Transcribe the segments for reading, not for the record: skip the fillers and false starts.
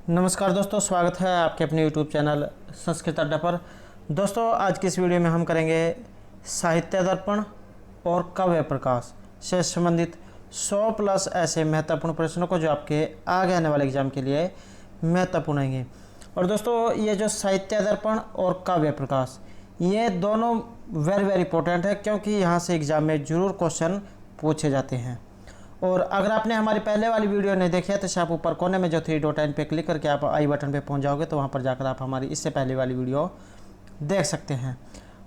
नमस्कार दोस्तों, स्वागत है आपके अपने YouTube चैनल संस्कृत अड्डा पर। दोस्तों, आज की इस वीडियो में हम करेंगे साहित्य दर्पण और काव्य प्रकाश से संबंधित 100 प्लस ऐसे महत्वपूर्ण प्रश्नों को जो आपके आगे आने वाले एग्जाम के लिए महत्वपूर्ण होंगे। और दोस्तों, ये जो साहित्य दर्पण और काव्य प्रकाश ये दोनों वेरी इंपॉर्टेंट है, क्योंकि यहाँ से एग्जाम में ज़रूर क्वेश्चन पूछे जाते हैं। और अगर आपने हमारी पहले वाली वीडियो नहीं देखी है तो आप ऊपर कोने में जो 3 डॉट लाइन पे क्लिक करके आप आई बटन पे पहुंच जाओगे, तो वहां पर जाकर आप हमारी इससे पहले वाली वीडियो देख सकते हैं।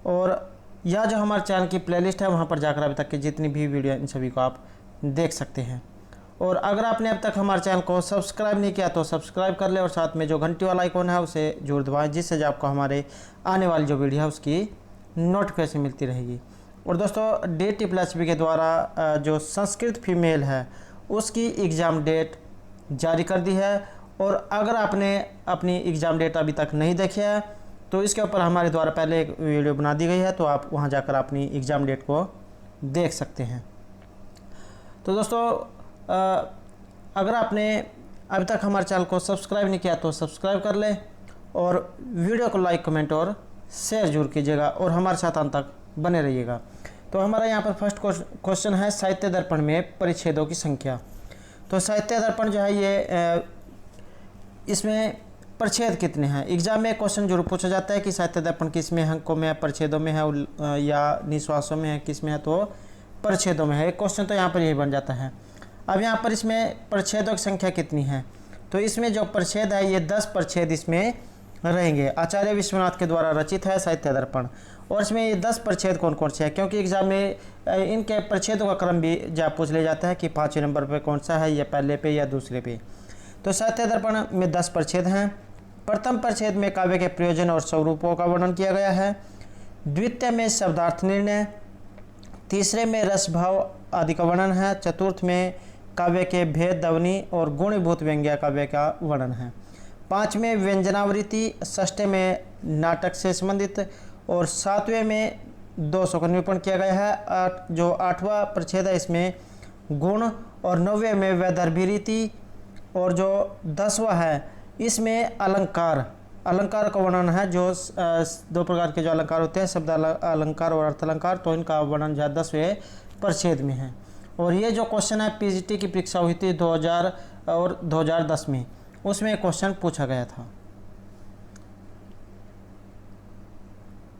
और यह जो हमारे चैनल की प्लेलिस्ट है वहां पर जाकर अभी तक की जितनी भी वीडियो इन सभी को आप देख सकते हैं। और अगर आपने अब तक हमारे चैनल को सब्सक्राइब नहीं किया तो सब्सक्राइब कर ले और साथ में जो घंटी वाला आइकॉन है उसे जरूर दबाएँ, जिससे जो आपको हमारे आने वाली जो वीडियो है उसकी नोटिफिकेशन मिलती रहेगी। और दोस्तों, DTPSB के द्वारा जो संस्कृत फीमेल है उसकी एग्ज़ाम डेट जारी कर दी है। और अगर आपने अपनी एग्ज़ाम डेट अभी तक नहीं देखी है तो इसके ऊपर हमारे द्वारा पहले एक वीडियो बना दी गई है, तो आप वहां जाकर अपनी एग्ज़ाम डेट को देख सकते हैं। तो दोस्तों, अगर आपने अभी तक हमारे चैनल को सब्सक्राइब नहीं किया तो सब्सक्राइब कर लें और वीडियो को लाइक, कमेंट और शेयर जरूर कीजिएगा और हमारे साथ अंत तक बने रहिएगा। तो हमारा यहाँ पर फर्स्ट क्वेश्चन है साहित्य दर्पण में परिच्छेदों की संख्या। तो साहित्य दर्पण जो है ये इसमें परिच्छेद कितने हैं। एग्जाम में क्वेश्चन जरूर पूछा जाता है कि साहित्य दर्पण किस में अंकों में है, परिच्छेदों में है या निश्वासों में है, किस में है, तो परिच्छेदों में है। क्वेश्चन तो यहाँ पर यही बन जाता है। अब यहाँ पर इसमें परिच्छेदों की संख्या कितनी है, तो इसमें जो परिच्छेद है ये 10 परिच्छेद इसमें रहेंगे। आचार्य विश्वनाथ के द्वारा रचित है साहित्य दर्पण। और इसमें ये 10 परिच्छेद कौन कौन से हैं, क्योंकि एग्जाम में इनके परिच्छेदों का क्रम भी जब पूछ लिया जाता है कि 5वें नंबर पे कौन सा है, या पहले पे या दूसरे पे। तो साहित्य दर्पण में 10 परिच्छेद हैं। प्रथम परिच्छेद में काव्य के प्रयोजन और स्वरूपों का वर्णन किया गया है। द्वितीय में शब्दार्थ निर्णय। तीसरे में रस भाव आदि का वर्णन है। चतुर्थ में काव्य के भेद, ध्वनि और गुणीभूत व्यंग्य काव्य का वर्णन है। 5वें व्यंजनावृत्ति। 6वें में नाटक से संबंधित और 7वें में दोषों का निरूपण किया गया है। जो 8वां परिच्छेद है इसमें गुण, और 9वें में वैदर्भी रीति, और जो 10वां है इसमें अलंकार का वर्णन है। जो 2 प्रकार के जो अलंकार होते हैं, शब्द अलंकार और अर्थ अलंकार, तो इनका वर्णन जो 10वें परिच्छेद में है। और ये जो क्वेश्चन है PGT की परीक्षा हुई थी 2000 और 2010 में, उसमें क्वेश्चन पूछा गया था।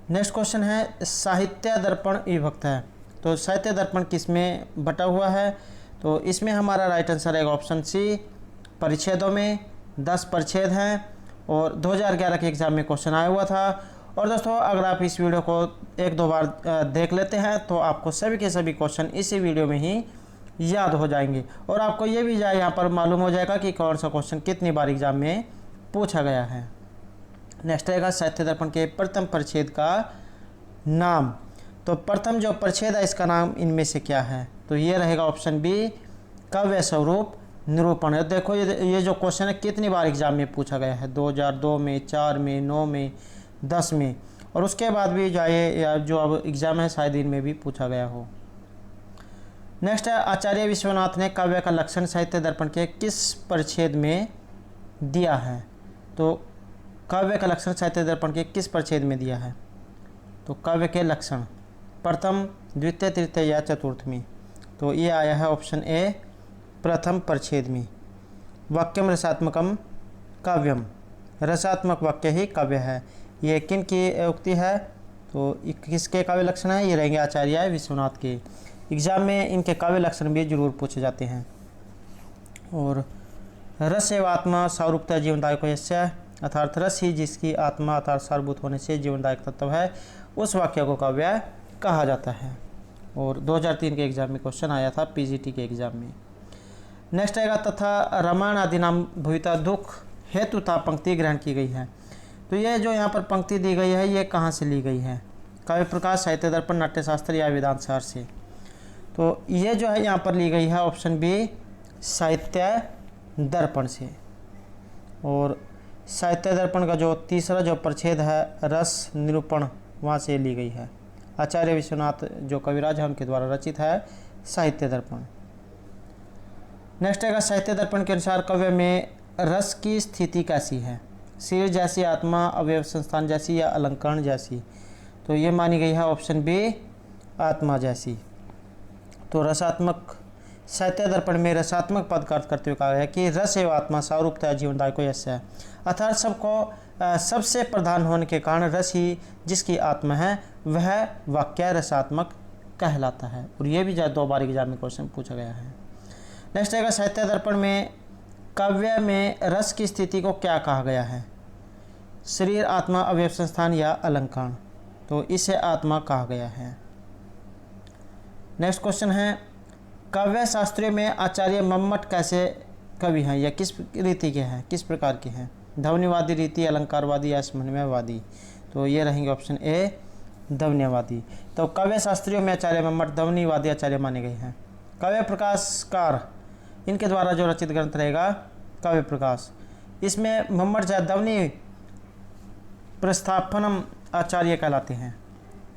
नेक्स्ट क्वेश्चन है साहित्य दर्पण विभक्त है। तो साहित्य दर्पण किस में बटा हुआ है, तो इसमें हमारा राइट आंसर है ऑप्शन सी, परिच्छेदों में। 10 परिच्छेद हैं और 2011 के एग्जाम में क्वेश्चन आया हुआ था। और दोस्तों, अगर आप इस वीडियो को 1-2 बार देख लेते हैं तो आपको सभी के सभी क्वेश्चन इसी वीडियो में ही याद हो जाएंगे और आपको ये भी यहाँ पर मालूम हो जाएगा कि कौन सा क्वेश्चन कितनी बार एग्जाम में पूछा गया है। नेक्स्ट रहेगा साहित्य दर्पण के प्रथम परिच्छेद का नाम। तो प्रथम जो परिच्छेद है इसका नाम इनमें से क्या है, तो ये रहेगा ऑप्शन बी, काव्य स्वरूप निरूपण है। देखो ये जो क्वेश्चन है कितनी बार एग्जाम में पूछा गया है, 2002 में, 4 में, 9 में, 10 में, और उसके बाद भी जो अब एग्जाम है शायद इनमें भी पूछा गया हो। नेक्स्ट है आचार्य विश्वनाथ ने काव्य का लक्षण साहित्य दर्पण के किस परिच्छेद में दिया है। तो काव्य का लक्षण साहित्य दर्पण के किस परिच्छेद में दिया है, तो काव्य के लक्षण प्रथम, द्वितीय, तृतीय या चतुर्थ में। तो ये आया है ऑप्शन ए, प्रथम परिच्छेद में। वाक्यम रसात्मकम काव्यम, रसात्मक वाक्य ही काव्य है। ये किन की उक्ति है, तो किसके काव्य लक्षण है, ये रहेंगे आचार्य विश्वनाथ के। एग्जाम में इनके काव्य लक्षण भी जरूर पूछे जाते हैं। और रस एवं आत्मा सारूपता जीवनदायक यस्य, अर्थात रस ही जिसकी आत्मा अर्थात सारभूत होने से जीवनदायक तत्व है, उस वाक्य को काव्य कहा जाता है। और 2003 के एग्जाम में क्वेश्चन आया था PGT के एग्जाम में। नेक्स्ट आएगा तथा रामायण आदि नाम भूयिता दुख हेतु था पंक्ति ग्रहण की गई है। तो ये जो यहाँ पर पंक्ति दी गई है ये कहाँ से ली गई है, काव्य प्रकाश, साहित्य दर्पण, नाट्यशास्त्र या वेदांत सार से। तो ये जो है यहाँ पर ली गई है ऑप्शन बी, साहित्य दर्पण से। और साहित्य दर्पण का जो तीसरा जो परिच्छेद है रस निरूपण, वहाँ से ली गई है। आचार्य विश्वनाथ जो कविराज है उनके द्वारा रचित है साहित्य दर्पण। नेक्स्ट है साहित्य दर्पण के अनुसार काव्य में रस की स्थिति कैसी है? शरीर जैसी, आत्मा, अवयव संस्थान जैसी या अलंकरण जैसी? तो ये मानी गई है ऑप्शन बी, आत्मा जैसी। तो रसात्मक, साहित्य दर्पण में रसात्मक पद का अर्थ करते हुए कहा गया कि रस एवं आत्मा सारूपता जीवनदायी को यश है, अर्थात सबसे प्रधान होने के कारण रस ही जिसकी आत्मा है वह वाक्य रसात्मक कहलाता है। और ये भी 2 बार एग्जाम में क्वेश्चन पूछा गया है। नेक्स्ट आएगा, साहित्य दर्पण में काव्य में रस की स्थिति को क्या कहा गया है? शरीर, आत्मा, अवयव संस्थान या अलंकरण? तो इसे आत्मा कहा गया है। नेक्स्ट क्वेश्चन है, काव्य शास्त्रों में आचार्य मम्मट कैसे कवि हैं या किस रीति के हैं, किस प्रकार के हैं? ध्वनिवादी रीति, अलंकारवादी या समन्वयवादी? तो ये रहेंगे ऑप्शन ए, ध्वनिवादी। तो काव्य शास्त्रियों में आचार्य मम्मट ध्वनिवादी आचार्य माने गए हैं। काव्य प्रकाशकार, इनके द्वारा जो रचित ग्रंथ रहेगा काव्य प्रकाश, इसमें मम्मट ध्वनि प्रस्थापनम आचार्य कहलाते हैं।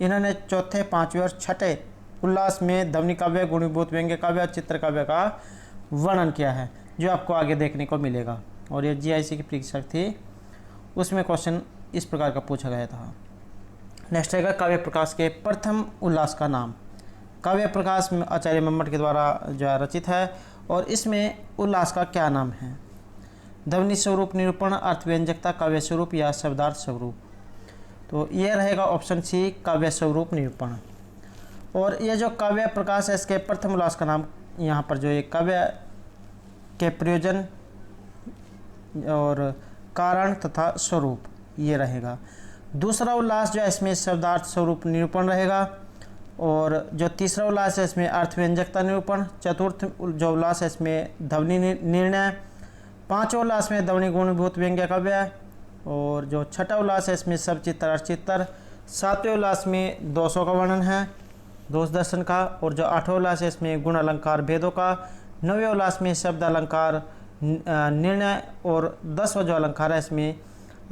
इन्होंने चौथे, 5वें और 6ठे उल्लास में ध्वनि काव्य, गुणीभूत व्यंग्य काव्य और चित्र काव्य का वर्णन किया है, जो आपको आगे देखने को मिलेगा। और ये जीआईसी की परीक्षा थी, उसमें क्वेश्चन इस प्रकार का पूछा गया था। नेक्स्ट रहेगा, काव्य प्रकाश के प्रथम उल्लास का नाम। काव्य प्रकाश आचार्य मम्मट के द्वारा जो है रचित है, और इसमें उल्लास का क्या नाम है? ध्वनि स्वरूप निरूपण, अर्थव्यंजकता, काव्य स्वरूप या शब्दार्थ स्वरूप? तो ये रहेगा ऑप्शन सी, काव्य स्वरूप निरूपण। और ये जो काव्य प्रकाश है, इसके प्रथम उल्लास का नाम यहाँ पर जो ये काव्य के प्रयोजन और कारण तथा स्वरूप ये रहेगा। दूसरा उल्लास जो है इसमें शब्दार्थ स्वरूप निरूपण रहेगा, और जो तीसरा उल्लास है इसमें अर्थव्यंजकता निरूपण। चतुर्थ जो उल्लास है इसमें ध्वनि निर्णय। पांचवा उल्लास में ध्वनि गुणीभूत व्यंग्य काव्य, और जो छठा उल्लास है इसमें सब चित्तर अर्चित्तर। सातवें उल्लास में दोषों का वर्णन है, दोष दर्शन का। और जो आठवां उल्लास है इसमें गुण अलंकार भेदों का। नौवें उल्लास में शब्द अलंकार निर्णय, और 10वां जो अलंकार है इसमें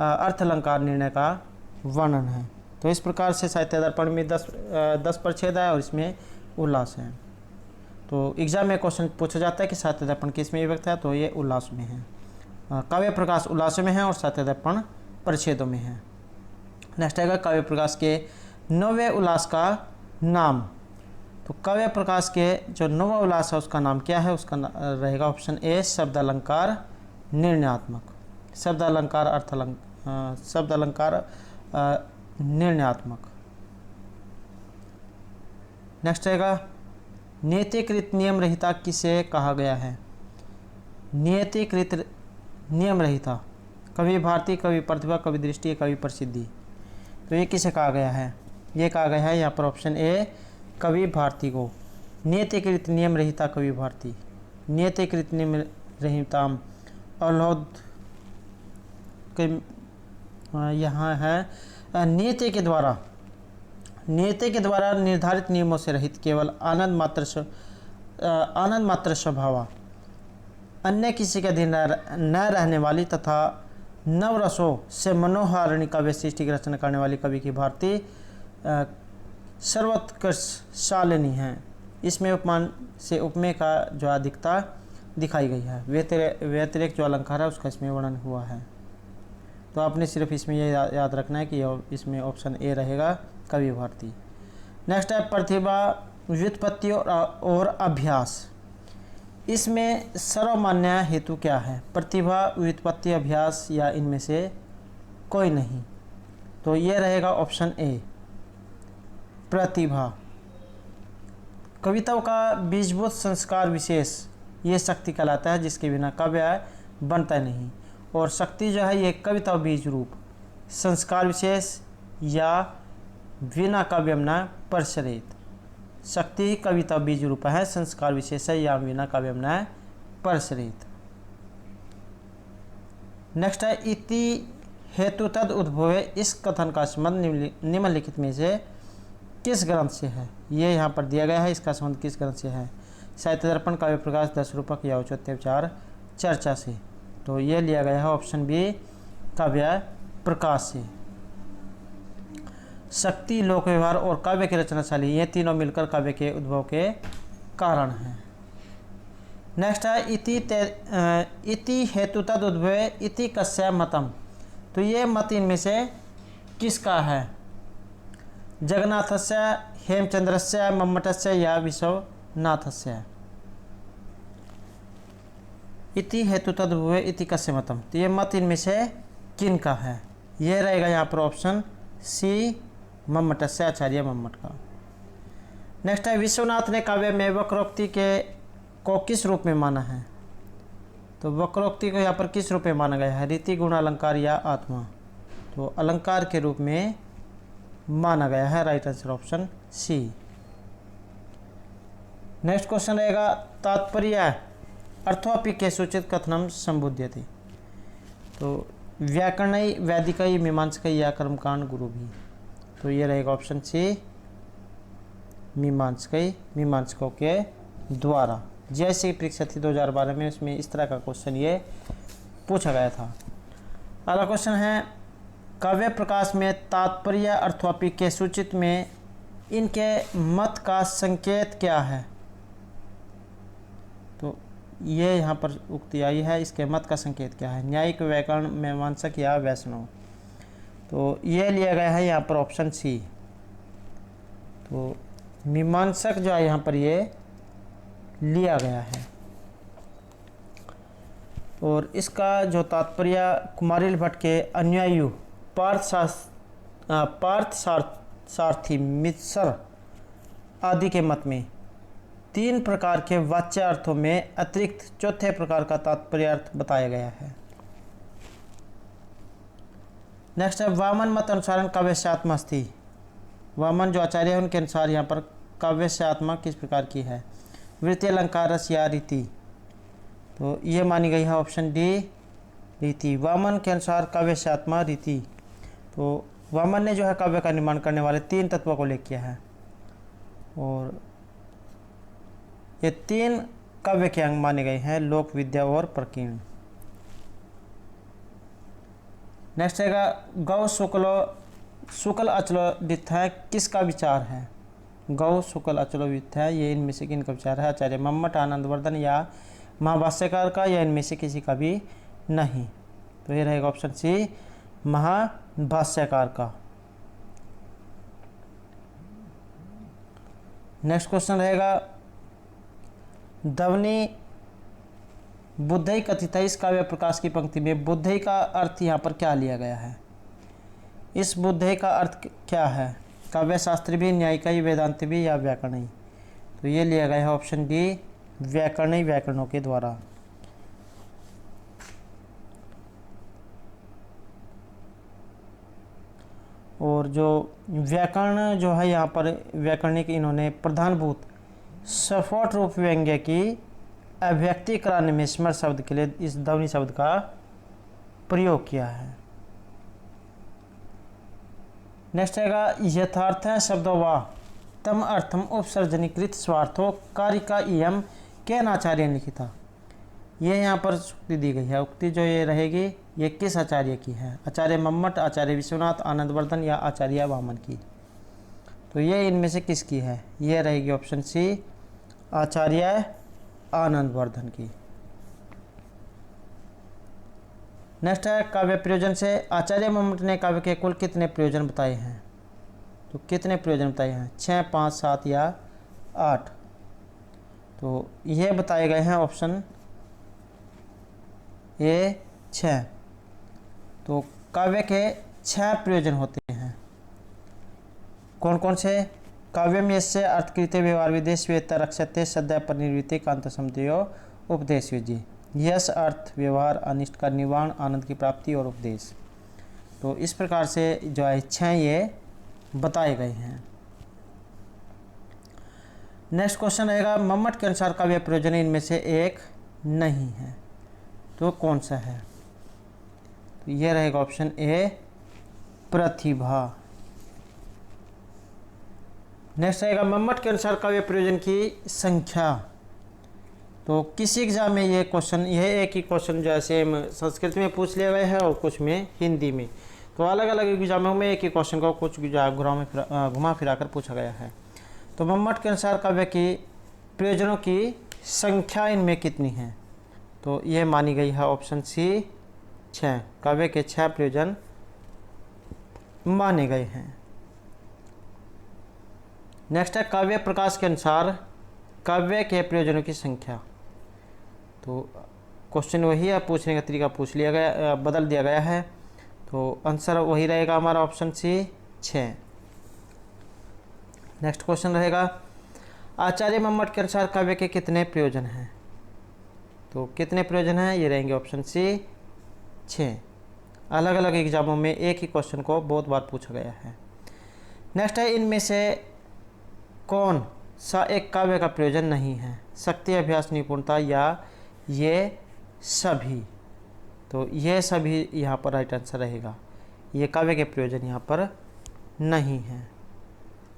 अर्थ अलंकार निर्णय का वर्णन है। तो इस प्रकार से साहित्य दर्पण में 10 परिच्छेद है और इसमें उल्लास है। तो एग्जाम में क्वेश्चन पूछा जाता है कि साहित्य दर्पण किस में विभक्त है, तो ये उल्लास में है। काव्य प्रकाश उल्लास में है और साहित्य दर्पण परिच्छेदों में है। नेक्स्ट आएगा, काव्य प्रकाश के 9वें उल्लास का नाम। तो काव्य प्रकाश के जो 9वां उल्लास है उसका नाम क्या है? उसका रहेगा ऑप्शन ए, शब्द अलंकार निर्णयात्मक। शब्द अलंकार शब्द अलंकार निर्णयात्मक। नेक्स्ट रहेगा, नियतिकृत नियम रहिता किसे कहा गया है? नियतिकृत नियम रहिता, कवि भारती, कवि प्रतिभा, कवि दृष्टि, कवि प्रसिद्धि। तो ये किसे कहा गया है? ये कहा गया है यहाँ पर ऑप्शन ए, कवि भारती को। नियतिकृत नियम रहिता कवि भारती। नियतिकृत नियम रहिताम अल्होद के यहाँ है नियति के द्वारा निर्धारित नियमों से रहित, केवल आनंद मात्र स्वभाव, अन्य किसी के अधीन न रहने वाली तथा नवरसों से मनोहारिणी काव्य सृष्टि की रचना करने वाली कवि की भारती सर्वोत्कर्षशालिनी है। इसमें उपमान से उपमेय का जो अधिकता दिखाई गई है। व्यतिरेक जो अलंकार है उसका इसमें वर्णन हुआ है। तो आपने सिर्फ इसमें ये याद रखना है कि इसमें ऑप्शन ए रहेगा, कवि भारती। नेक्स्ट है, प्रतिभा, व्युत्पत्ति और अभ्यास। इसमें सर्वमान्य हेतु क्या है? प्रतिभा, व्युत्पत्ति, अभ्यास या इनमें से कोई नहीं। तो ये रहेगा ऑप्शन ए, प्रतिभा। कविताओं का बीजभूत संस्कार विशेष ये शक्ति कहलाता है, जिसके बिना काव्य बनता नहीं। और शक्ति जो है ये कविता बीज रूप, संस्कार विशेष या विना काव्यम न परसरेत। शक्ति कविता बीज रूप है, संस्कार विशेष है या विना काव्यम न परसरेत। नेक्स्ट है, इति हेतु तद उद्भवे। इस कथन का संबंध निम्नलिखित में से किस ग्रंथ से है? ये यहाँ पर दिया गया है, इसका संबंध किस ग्रंथ से है? साहित्य दर्पण, काव्य प्रकाश, 10 रूपक या औचित्य विचार चर्चा से। तो ये लिया गया है ऑप्शन बी, काव्य प्रकाश से। शक्ति, लोक व्यवहार और काव्य की रचनाशैली, ये तीनों मिलकर काव्य के उद्भव के कारण हैं। नेक्स्ट है इति हेतु तद उद्भवे इति कस्य मतम। तो ये मत इनमें से किसका है? जगन्नाथस्य, हेमचंद्रस्य, मम्मटस्य या विश्वनाथस्य। इति हेतु तद उद्भवे इति कस्य मतम, तो ये मत इनमें से किन का है? ये रहेगा यहाँ पर ऑप्शन सी, मम्मटस्य, आचार्य मम्मट का। नेक्स्ट है विश्वनाथ ने काव्य में वक्रोक्ति को किस रूप में माना है? तो वक्रोक्ति को यहाँ पर किस रूप में माना गया है? रीति, गुण, अलंकार या आत्मा। तो अलंकार के रूप में माना गया है। Right answer option C. Next question रहेगा तात्पर्य अर्थोपि के सूचित कथनम संबुध्यति। तो व्याकरणई, वैदिकई, मीमांसकई या कर्मकांड गुरु भी। तो ये रहेगा ऑप्शन सी, मीमांसकई, मीमांसकों के द्वारा। जैसे परीक्षा थी 2012 में, उसमें इस तरह का क्वेश्चन ये पूछा गया था। अगला क्वेश्चन है काव्य प्रकाश में तात्पर्य अर्थोपि के सूचित में इनके मत का संकेत क्या है? तो ये यहाँ पर उक्ति आई है, इसके मत का संकेत क्या है? न्यायिक, व्याकरण, मीमांसक या वैष्णव। तो ये लिया गया है यहाँ पर ऑप्शन सी। तो मीमांसक जो है यहाँ पर ये लिया गया है। और इसका जो तात्पर्य कुमारिल भट्ट के अनुयायी पार्थ सारथी, मिश्र आदि के मत में 3 प्रकार के वाच्य अर्थों में अतिरिक्त चौथे प्रकार का तात्पर्य अर्थ बताया गया है। नेक्स्ट है वामन मत अनुसार काव्य से आत्मा स्थि। वामन जो आचार्य है उनके अनुसार यहाँ पर काव्य से आत्मा किस प्रकार की है? वृत्ति, अलंकार, रस या रीति। तो ये मानी गई है ऑप्शन डी, रीति। वामन के अनुसार काव्य से आत्मा रीति। तो वामन ने जो है काव्य का निर्माण करने वाले 3 तत्वों को उल्लेख किया है और ये 3 काव्य के अंग माने गए हैं, लोक, विद्या और प्रकीर्ण। नेक्स्ट रहेगा गौ शुक्ल अचलो डित्थय किसका विचार है? गौ शुक्ल अचलो डित्थय, ये इनमें से किन का विचार है? आचार्य मम्मट, आनंदवर्धन या महाभाष्यकार का, या इनमें से किसी का भी नहीं। तो ये रहेगा ऑप्शन सी, महाभाष्यकार का। नेक्स्ट क्वेश्चन रहेगा ध्वनि बुद्धई कथित है। इस काव्य प्रकाश की पंक्ति में बुद्धई का अर्थ यहाँ पर क्या लिया गया है? इस बुद्धई का अर्थ क्या है? काव्य शास्त्र भी, न्यायिकई, वेदांत भी या व्याकरणई। तो ये लिया गया है ऑप्शन डी, व्याकरणई, व्याकरणों के द्वारा। और जो व्याकरण जो है यहाँ पर व्याकरणिक, इन्होंने प्रधानभूत सफोट रूप व्यंग्य की अभिव्यक्ति कराने में स्मर शब्द के लिए इस ध्वनि शब्द का प्रयोग किया है। नेक्स्ट आएगा यथार्थ शब्दों व तम अर्थम उपसर्जनीकृत स्वार्थो कारिका इयम के आचार्य ने लिखी था। ये यहाँ पर उक्ति दी गई है। उक्ति जो ये रहेगी ये किस आचार्य की है? आचार्य मम्मट, आचार्य विश्वनाथ, आनंदवर्धन या आचार्य वामन की। तो ये इनमें से किसकी है? ये रहेगी ऑप्शन सी, आचार्य आनंदवर्धन की। नेक्स्ट है काव्य प्रयोजन से आचार्य मम्मट ने काव्य के कुल कितने प्रयोजन बताए हैं? तो कितने प्रयोजन बताए हैं? 6, 5, 7 या 8। तो ये बताए गए हैं ऑप्शन ए 6। तो काव्य के 6 प्रयोजन होते हैं। कौन कौन से? काव्यम यस्य अर्थकृते व्यवहार विदेश वेत्ता रक्षते सद्य परिनिर्वृत्ति कांत समतयो उपदेश युजी। यश अर्थ, व्यवहार, अनिष्ट का निवारण, आनंद की प्राप्ति और उपदेश। तो इस प्रकार से जो है 6 ये बताए गए हैं। नेक्स्ट क्वेश्चन रहेगा मम्मट के अनुसार काव्य प्रयोजन इनमें से एक नहीं है। तो कौन सा है? तो ये रहेगा ऑप्शन ए, प्रतिभा। नेक्स्ट रहेगा मम्मट के अनुसार काव्य प्रयोजन की संख्या। तो किसी एग्जाम में ये क्वेश्चन, यह एक ही क्वेश्चन जैसे संस्कृत में पूछ लिया गया है और कुछ में हिंदी में। तो अलग अलग एग्जामों में एक ही क्वेश्चन को कुछ घुमा फिरा कर पूछा गया है। तो मम्मट के अनुसार काव्य की प्रयोजनों की संख्या इनमें कितनी है? तो ये मानी गई है ऑप्शन सी 6। काव्य के 6 प्रयोजन माने गए हैं। नेक्स्ट है काव्य प्रकाश के अनुसार काव्य के प्रयोजनों की संख्या। तो क्वेश्चन वही है, पूछने का तरीका पूछ लिया गया, बदल दिया गया है। तो आंसर वही रहेगा हमारा ऑप्शन सी 6। नेक्स्ट क्वेश्चन रहेगा आचार्य मम्मट के अनुसार काव्य के कितने प्रयोजन हैं? तो कितने प्रयोजन हैं? ये रहेंगे ऑप्शन सी 6। अलग अलग एग्जामों में एक ही क्वेश्चन को बहुत बार पूछा गया है। नेक्स्ट है इनमें से कौन सा एक काव्य का प्रयोजन नहीं है? शक्ति, अभ्यास, निपुणता या ये सभी? तो ये सभी यहाँ पर राइट आंसर रहेगा। ये काव्य के प्रयोजन यहाँ पर नहीं है।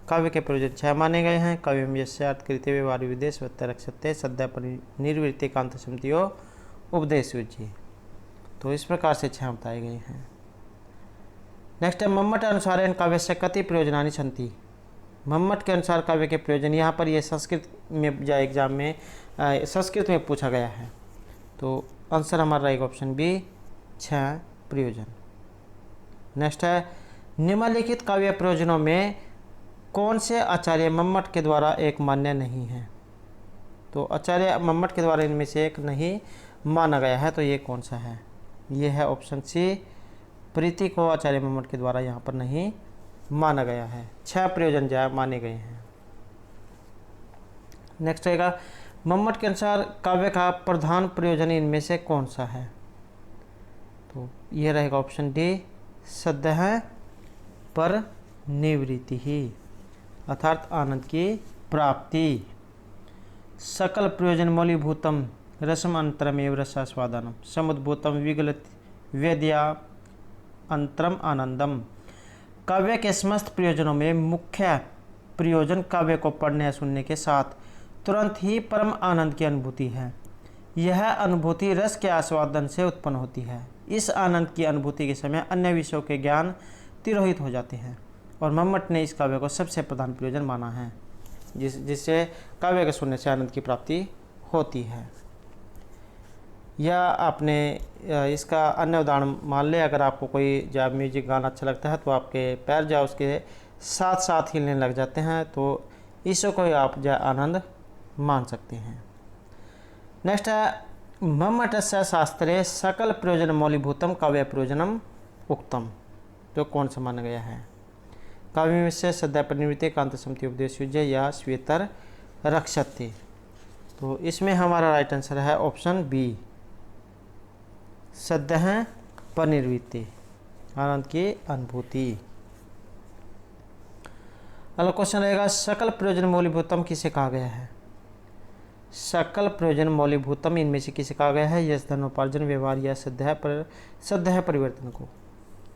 काव्य के प्रयोजन 6 माने गए हैं। काव्य में यस्यार्थ कृत्य व्यवहार विदेश सत्य रक्षते सद्य निर्वृत्ति कांत समितियो उपदेश विजय। तो इस प्रकार से 6 बताए गए हैं। नेक्स्ट है मम्मट अनुसारेण काव्यस्य कति प्रयोजनानि सन्ति? मम्मट के अनुसार काव्य के प्रयोजन, यहाँ पर ये संस्कृत में या एग्जाम में संस्कृत में पूछा गया है। तो आंसर हमारा रहेगा ऑप्शन बी 6 प्रयोजन। नेक्स्ट है निम्नलिखित काव्य प्रयोजनों में कौन से आचार्य मम्मट के द्वारा एक मान्य नहीं है? तो आचार्य मम्मट के द्वारा इनमें से एक नहीं माना गया है। तो ये कौन सा है? ये है ऑप्शन सी प्रीति को आचार्य मम्मट के द्वारा यहाँ पर नहीं माना गया है। 6 प्रयोजन जो माने गए हैं। नेक्स्ट रहेगा मम्मट के अनुसार काव्य का प्रधान प्रयोजन इनमें से कौन सा है? तो ये रहेगा ऑप्शन डी सद्य पर निवृत्ति ही, अर्थात आनंद की प्राप्ति। सकल प्रयोजन मौलीभूतम रसम अंतरमेव रसास्वादनम समुद्भूतम विगलित वेद्या अंतरम आनंदम। काव्य के समस्त प्रयोजनों में मुख्य प्रयोजन काव्य को पढ़ने या सुनने के साथ तुरंत ही परम आनंद की अनुभूति है। यह अनुभूति रस के आस्वादन से उत्पन्न होती है। इस आनंद की अनुभूति के समय अन्य विषयों के ज्ञान तिरोहित हो जाते हैं और मम्मट ने इस काव्य को सबसे प्रधान प्रयोजन माना है, जिससे काव्य के सुनने से आनंद की प्राप्ति होती है। या आपने इसका अन्य उदाहरण मान ले, अगर आपको कोई जब म्यूजिक गाना अच्छा लगता है तो आपके पैर जो उसके साथ साथ हिलने लग जाते हैं, तो इसको आप जो आनंद मान सकते हैं। नेक्स्ट है मम्मटस्य शास्त्रे सकल प्रयोजन मौलीभूतम काव्य प्रयोजनम उक्तम। तो कौन सा माना गया है? काव्य में से सद्य परिनिवृत्ति कांत समिति उपदेश युज्य या श्वेतर रक्षते। तो इसमें हमारा राइट आंसर है ऑप्शन बी सद्य परिनिवृत्ति, आनंद की अनुभूति। अगला क्वेश्चन रहेगा सकल प्रयोजन मौलीभूतम किसे कहा गया है? सकल प्रयोजन मौलीभूतम इनमें से किसे कहा गया है? यश धनोपार्जन व्यवहार या सद्य परिवर्तन को।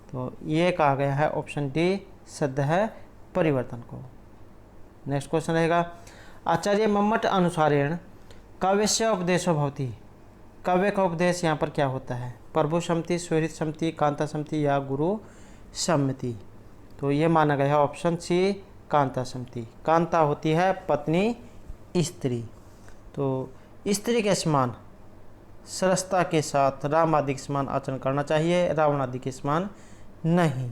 तो ये कहा गया है ऑप्शन डी सद्य परिवर्तन को। नेक्स्ट क्वेश्चन रहेगा आचार्य मम्मट अनुसारेण काव्यस्य उपदेशो भवति। काव्य का उपदेश यहाँ पर क्या होता है? प्रभु सम्मति, स्वहृत सम्मति, कांता सम्मति या गुरु सम्मति। तो ये माना गया है ऑप्शन सी कांता सम्मति। कांता होती है पत्नी, स्त्री। तो स्त्री के समान सरसता के साथ राम आदि के समान आचरण करना चाहिए, रावण आदि के समान नहीं।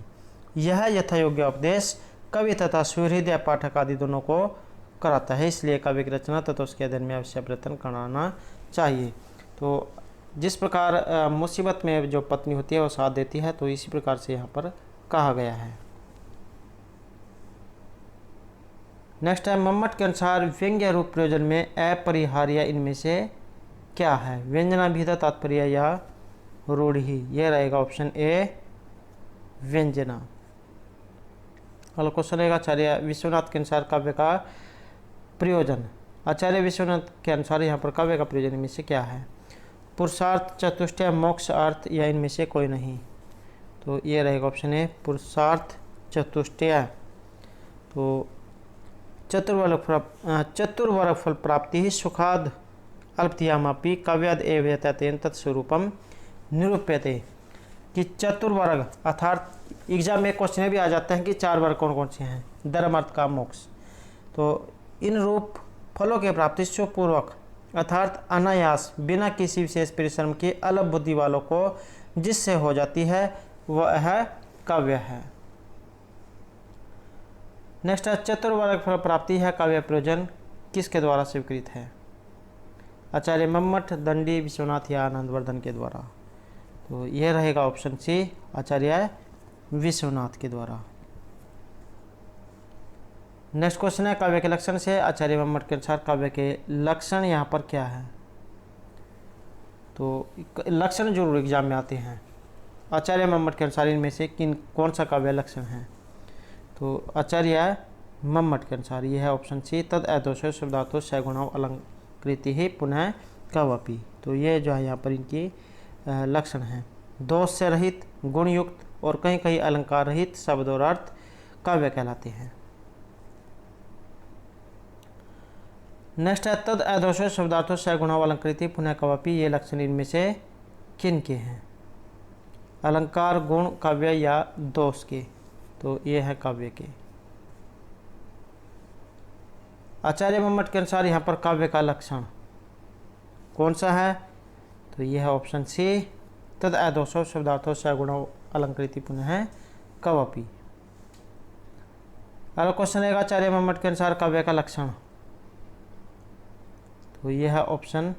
यह यथायोग्य उपदेश कवि तथा सुहृदय पाठक आदि दोनों को कराता है। इसलिए काव्य की रचना तथा उसके अध्ययन में अवश्य प्रयत्न कराना चाहिए। तो जिस प्रकार मुसीबत में जो पत्नी होती है वो साथ देती है, तो इसी प्रकार से यहाँ पर कहा गया है। नेक्स्ट है मम्मट के अनुसार व्यंग्य रूप प्रयोजन में अपरिहार्य इनमें से क्या है? व्यंजनाभिधा, तात्पर्य या रूढ़ि। यह रहेगा ऑप्शन ए व्यंजना। अगला क्वेश्चन रहेगा आचार्य विश्वनाथ के अनुसार काव्य का प्रयोजन। आचार्य विश्वनाथ के अनुसार यहाँ पर काव्य का प्रयोजन इनमें से क्या है? पुरुषार्थ, चतुष्टय, मोक्ष, अर्थ या इनमें से कोई नहीं। तो ये रहेगा ऑप्शन ए पुरुषार्थ चतुष्टय। तो चतुर्वर्ग फल प्राप्ति ही सुखाद अल्पतियामापि काव्याद एव यतेन तत्स्वरूपम निरूप्यते। कि चतुर्वर्ग अर्थात एग्जाम में क्वेश्चन भी आ जाते हैं कि 4 वर्ग कौन कौन से हैं? धर्म, अर्थ, काम, मोक्ष। तो इन रूप फलों के प्राप्ति सुखपूर्वक अर्थात अनायास बिना किसी विशेष परिश्रम की अलग बुद्धि वालों को जिससे हो जाती है वह काव्य है। नेक्स्ट है चतुर्वर्ग फल प्राप्ति है काव्य प्रयोजन किसके द्वारा स्वीकृत है? आचार्य मम्मट, दंडी, विश्वनाथ या आनंदवर्धन के द्वारा। तो यह रहेगा ऑप्शन सी, आचार्य विश्वनाथ के द्वारा। नेक्स्ट क्वेश्चन है काव्य के लक्षण से आचार्य मम्मट के अनुसार काव्य के लक्षण यहाँ पर क्या है? तो लक्षण जरूर एग्जाम में आते हैं। आचार्य मम्मट के अनुसार इनमें से कौन सा काव्य लक्षण है? तो आचार्य मम्मट के अनुसार यह है ऑप्शन सी, तद अदोषो शब्दार्थो सगुणो अलंकृति ही पुनः काव्यपि। तो ये जो है यहाँ पर इनकी लक्षण है, दोष से रहित, गुणयुक्त और कहीं कहीं अलंकार रहित शब्द और अर्थ काव्य कहलाते हैं। नेक्स्ट है तद अदोषो शब्दार्थो सगुणो अलंकृति पुनः काव्यपि। ये लक्षण इनमें से किन के हैं? अलंकार, गुण, काव्य या दोष के? तो ये है काव्य के। आचार्य मम्मट के अनुसार यहाँ पर काव्य का लक्षण कौन सा है? तो यह है ऑप्शन सी, तद अदोषो शब्दार्थो सगुणो अलंकृति पुनः काव्यपि। अगला क्वेश्चन रहेगा आचार्य मम्मट के अनुसार काव्य का लक्षण। तो यह है ऑप्शन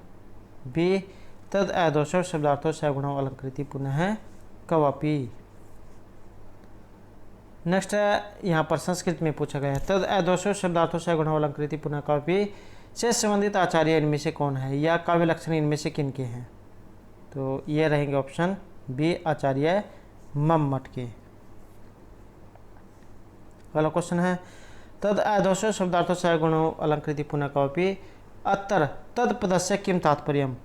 बी, तद अदोषो शब्दार्थो सगुणो अलंकृति पुनः काव्यपि। नेक्स्ट है यहाँ पर संस्कृत में पूछा गया है, तद अदोषो शब्दार्थो सगुणो अलंकृति पुनः काव्यपि से संबंधित आचार्य इनमें से कौन है या काव्य लक्षण इनमें से किन के हैं? तो ये रहेंगे ऑप्शन बी, आचार्य मम्मट के। अगला क्वेश्चन है तद अदोषो शब्दार्थो सगुणो अलंकृति पुनः काव्यपि अत्र तद पदस्य किम तात्पर्यम।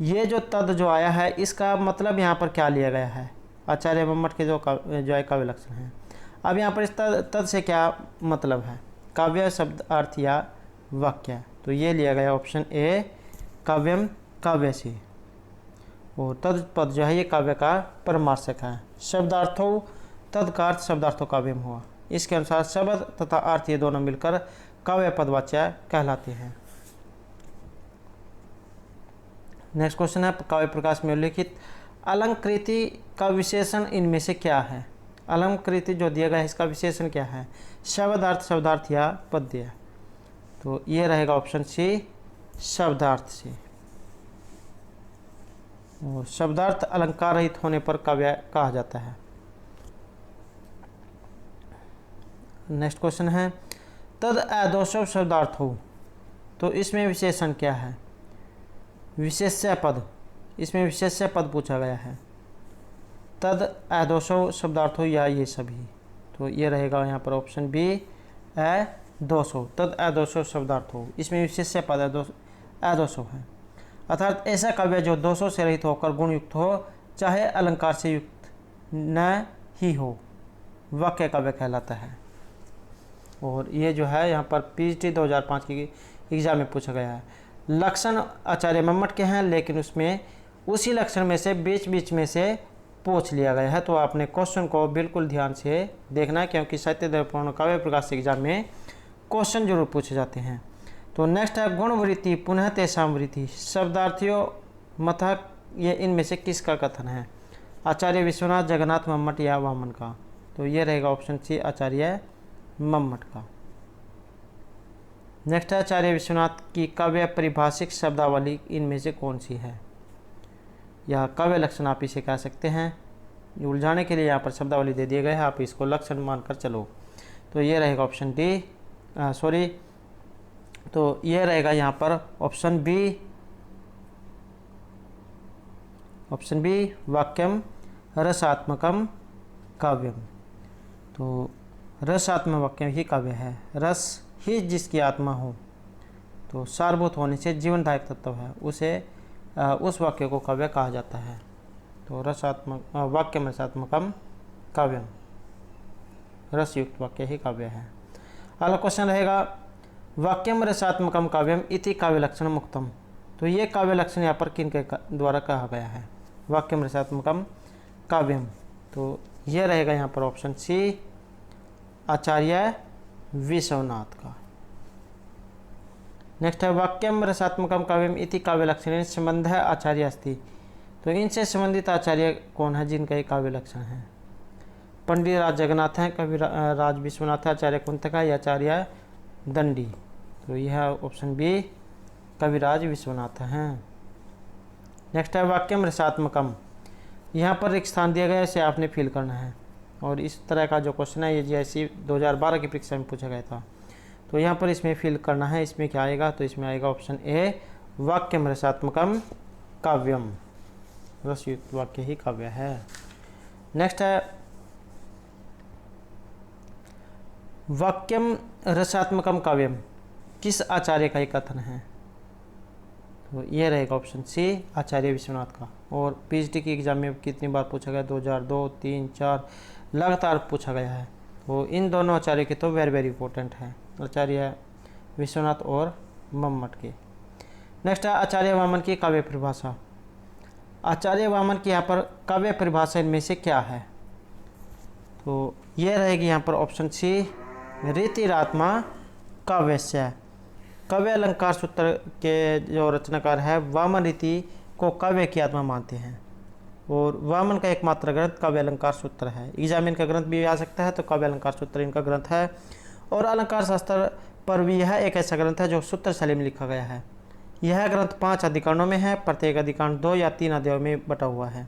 ये जो तद जो आया है इसका मतलब यहाँ पर क्या लिया गया है? आचार्य मम्मट के जो है काव्य लक्षण है। अब यहाँ पर इस तद से क्या मतलब है? काव्य, शब्द, अर्थ या वाक्य। तो ये लिया गया ऑप्शन ए, काव्यम काव्य से, और तद पद जो है ये काव्य का परमार्थक है। शब्दार्थों तद का अर्थ शब्दार्थों काव्यम हुआ। इसके अनुसार शब्द तथा अर्थ ये दोनों मिलकर काव्य पदवाच्य कहलाते हैं। नेक्स्ट क्वेश्चन है काव्य प्रकाश में उल्लिखित अलंकृति का विशेषण इनमें से क्या है? अलंकृति जो दिया गया है इसका विशेषण क्या है? शब्दार्थ, शब्दार्थ या पद्य। तो ये रहेगा ऑप्शन सी, शब्दार्थ से। और शब्दार्थ अलंकार रहित होने पर काव्य कहा जाता है। नेक्स्ट क्वेश्चन है तद अदोषो शब्दार्थ हो। तो इसमें विशेषण क्या है? विशेष्य पद। इसमें विशेष्य पद पूछा गया है। तद अदोषो शब्दार्थो या ये सभी। तो ये रहेगा यहाँ पर ऑप्शन बी, अदोषो, तद अदोषो शब्दार्थो। इसमें विशेष्य पद अदोषो है, अर्थात ऐसा काव्य जो दोषों से रहित होकर गुणयुक्त हो, चाहे अलंकार से युक्त न ही हो, वाक्य काव्य कहलाता है। और ये जो है यहाँ पर PhD 2005 की एग्जाम में पूछा गया है। लक्षण आचार्य मम्मट के हैं, लेकिन उसमें उसी लक्षण में से बीच बीच में से पूछ लिया गया है। तो आपने क्वेश्चन को बिल्कुल ध्यान से देखना है, क्योंकि साहित्य दर्पण काव्य प्रकाश एग्जाम में क्वेश्चन जरूर पूछे जाते हैं। तो नेक्स्ट है गुणवृत्ति पुनः तेषां वृत्ति शब्दार्थियों मतः। ये इनमें से किसका कथन है? आचार्य विश्वनाथ, जगन्नाथ, मम्मट या वामन का। तो ये रहेगा ऑप्शन सी, आचार्य मम्मट का। नेक्स्ट है आचार्य विश्वनाथ की काव्य परिभाषिक शब्दावली इनमें से कौन सी है? यह काव्य लक्षण आप इसे कह सकते हैं। उलझाने के लिए यहाँ पर शब्दावली दे दिए गए हैं, आप इसको लक्षण मानकर चलो। तो ये रहेगा ऑप्शन डी, तो ये रहेगा यहाँ पर ऑप्शन बी वाक्यम रसात्मकम काव्यम। तो रसात्मक वाक्य ही काव्य है। रस ही जिसकी आत्मा हो, तो सारभूत होने से जीवनदायक तत्व है, उसे उस वाक्य को काव्य कहा जाता है। तो रसात्मक वाक्यम रसात्मकम काव्यम, रसयुक्त वाक्य ही काव्य है। अगला क्वेश्चन रहेगा वाक्यम रसात्मकम काव्यम इति काव्य लक्षण मुक्तम। तो ये काव्य लक्षण यहाँ पर किन के द्वारा कहा गया है? वाक्यम रसात्मकम काव्यम। तो ये रहेगा यहाँ पर ऑप्शन सी, आचार्य विश्वनाथ का। नेक्स्ट है वाक्यम रसात्मकम काव्यम इति काव्य लक्षण संबंध है आचार्य अस्ति। तो इनसे संबंधित आचार्य कौन है जिनका ये काव्य लक्षण है? पंडित राज जगन्नाथ हैं, कवि राज विश्वनाथ है, आचार्य कुंतक है या आचार्य दंडी। तो यह ऑप्शन बी कविराज विश्वनाथ हैं। नेक्स्ट है वाक्यम रसात्मकम। यहाँ पर एक स्थान दिया गया है, इसे आपने फिल करना है। और इस तरह का जो क्वेश्चन है ये जैसी 2012 की परीक्षा में पूछा गया था। तो यहाँ पर इसमें फिल करना है। इसमें क्या आएगा? तो इसमें आएगा ऑप्शन ए वाक्यम रसात्मकम काव्यम। रसयुक्त वाक्य ही काव्य है। नेक्स्ट है वाक्यम रसात्मकम काव्यम किस आचार्य का एक कथन है? तो ये रहेगा ऑप्शन सी आचार्य विश्वनाथ का। और पीएचडी की एग्जाम में कितनी बार पूछा गया? 2002, 3, 4 लगातार पूछा गया है। तो इन दोनों आचार्य के तो वेरी वेरी इंपॉर्टेंट है, आचार्य विश्वनाथ और मम्मट के। नेक्स्ट है आचार्य वामन की काव्य परिभाषा। आचार्य वामन की यहाँ पर काव्य परिभाषा इनमें से क्या है? तो ये रहेगी यहाँ पर ऑप्शन सी रीतिरात्मा काव्यस्य। काव्य अलंकार सूत्र के जो रचनाकार है वामन रीति को काव्य की आत्मा मानते हैं। और वामन का एकमात्र ग्रंथ काव्य अलंकार सूत्र है। एग्जाम इनका ग्रंथ भी आ सकता है, तो काव्य अलंकार सूत्र इनका ग्रंथ है। और अलंकार शास्त्र पर भी यह एक ऐसा ग्रंथ है जो सूत्र शैली में लिखा गया है। यह ग्रंथ 5 अधिकरणों में है, प्रत्येक अधिकरण 2 या 3 अध्यायों में बटा हुआ है।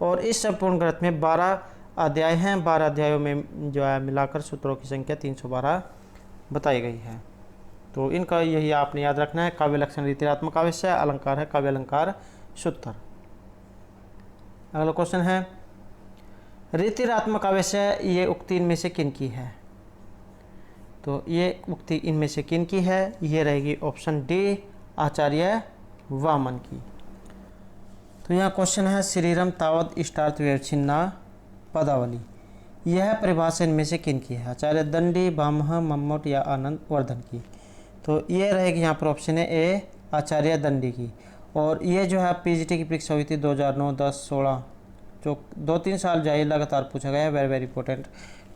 और इस संपूर्ण ग्रंथ में 12 अध्याय हैं। 12 अध्यायों में जो है मिलाकर सूत्रों की संख्या 312 बताई गई है। तो इनका यही आपने याद रखना है। काव्य लक्षण रीतिरात्मक काव्य, अलंकार है काव्य अलंकार सूत्र। अगला क्वेश्चन है रीतिरात्मक काव्य से ये उक्ति इनमें से किन की है? तो ये उक्ति इनमें से किन की है? ये रहेगी ऑप्शन डी आचार्य वामन की। तो यहाँ क्वेश्चन है श्रीरम तावत इष्टार्थ व्यवच्छिन्ना पदावली। यह परिभाषा इनमें से किन की है? आचार्य दंडी, भामह, मम्मट या आनंद वर्धन की। तो ये रहेगी यहाँ पर ऑप्शन है ए आचार्य दंडी की। और ये जो है पीजीटी की परीक्षा हुई थी 2009, 10, 16 जो 2-3 साल जाए लगातार पूछा गया है। वेरी वेरी इंपॉर्टेंट